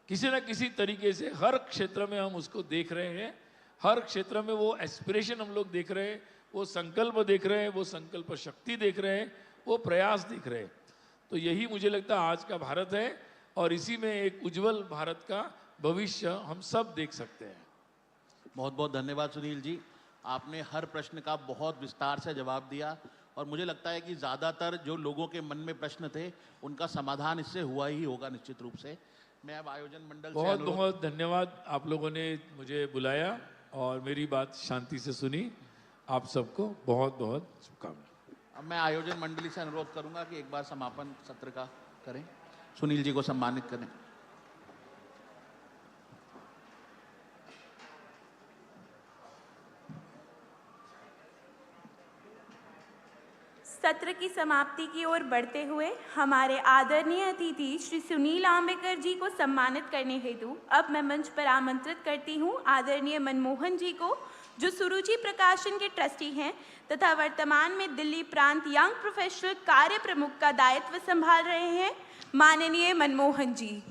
किसी न किसी तरीके से हर क्षेत्र में हम उसको देख रहे हैं। हर क्षेत्र में वो एस्पिरेशन हम लोग देख रहे हैं, वो संकल्प देख रहे हैं, वो संकल्प शक्ति देख रहे हैं, वो प्रयास दिख रहे हैं। तो यही मुझे लगता है आज का भारत है और इसी में एक उज्जवल भारत का भविष्य हम सब देख सकते हैं। बहुत बहुत धन्यवाद सुनील जी, आपने हर प्रश्न का बहुत विस्तार से जवाब दिया और मुझे लगता है कि ज़्यादातर जो लोगों के मन में प्रश्न थे उनका समाधान इससे हुआ ही होगा निश्चित रूप से। मैं अब आयोजन मंडल से बहुत बहुत धन्यवाद, आप लोगों ने मुझे बुलाया और मेरी बात शांति से सुनी। आप सबको बहुत बहुत शुभकामनाएं। अब मैं आयोजन मंडली से अनुरोध करूंगा कि एक बार समापन सत्र का करें, सुनील जी को सम्मानित करें। सत्र की समाप्ति की ओर बढ़ते हुए हमारे आदरणीय अतिथि श्री सुनील आम्बेकर जी को सम्मानित करने हेतु अब मैं मंच पर आमंत्रित करती हूँ आदरणीय मनमोहन जी को, जो सुरुचि प्रकाशन के ट्रस्टी हैं तथा वर्तमान में दिल्ली प्रांत यंग प्रोफेशनल कार्य प्रमुख का दायित्व संभाल रहे हैं। माननीय मनमोहन जी।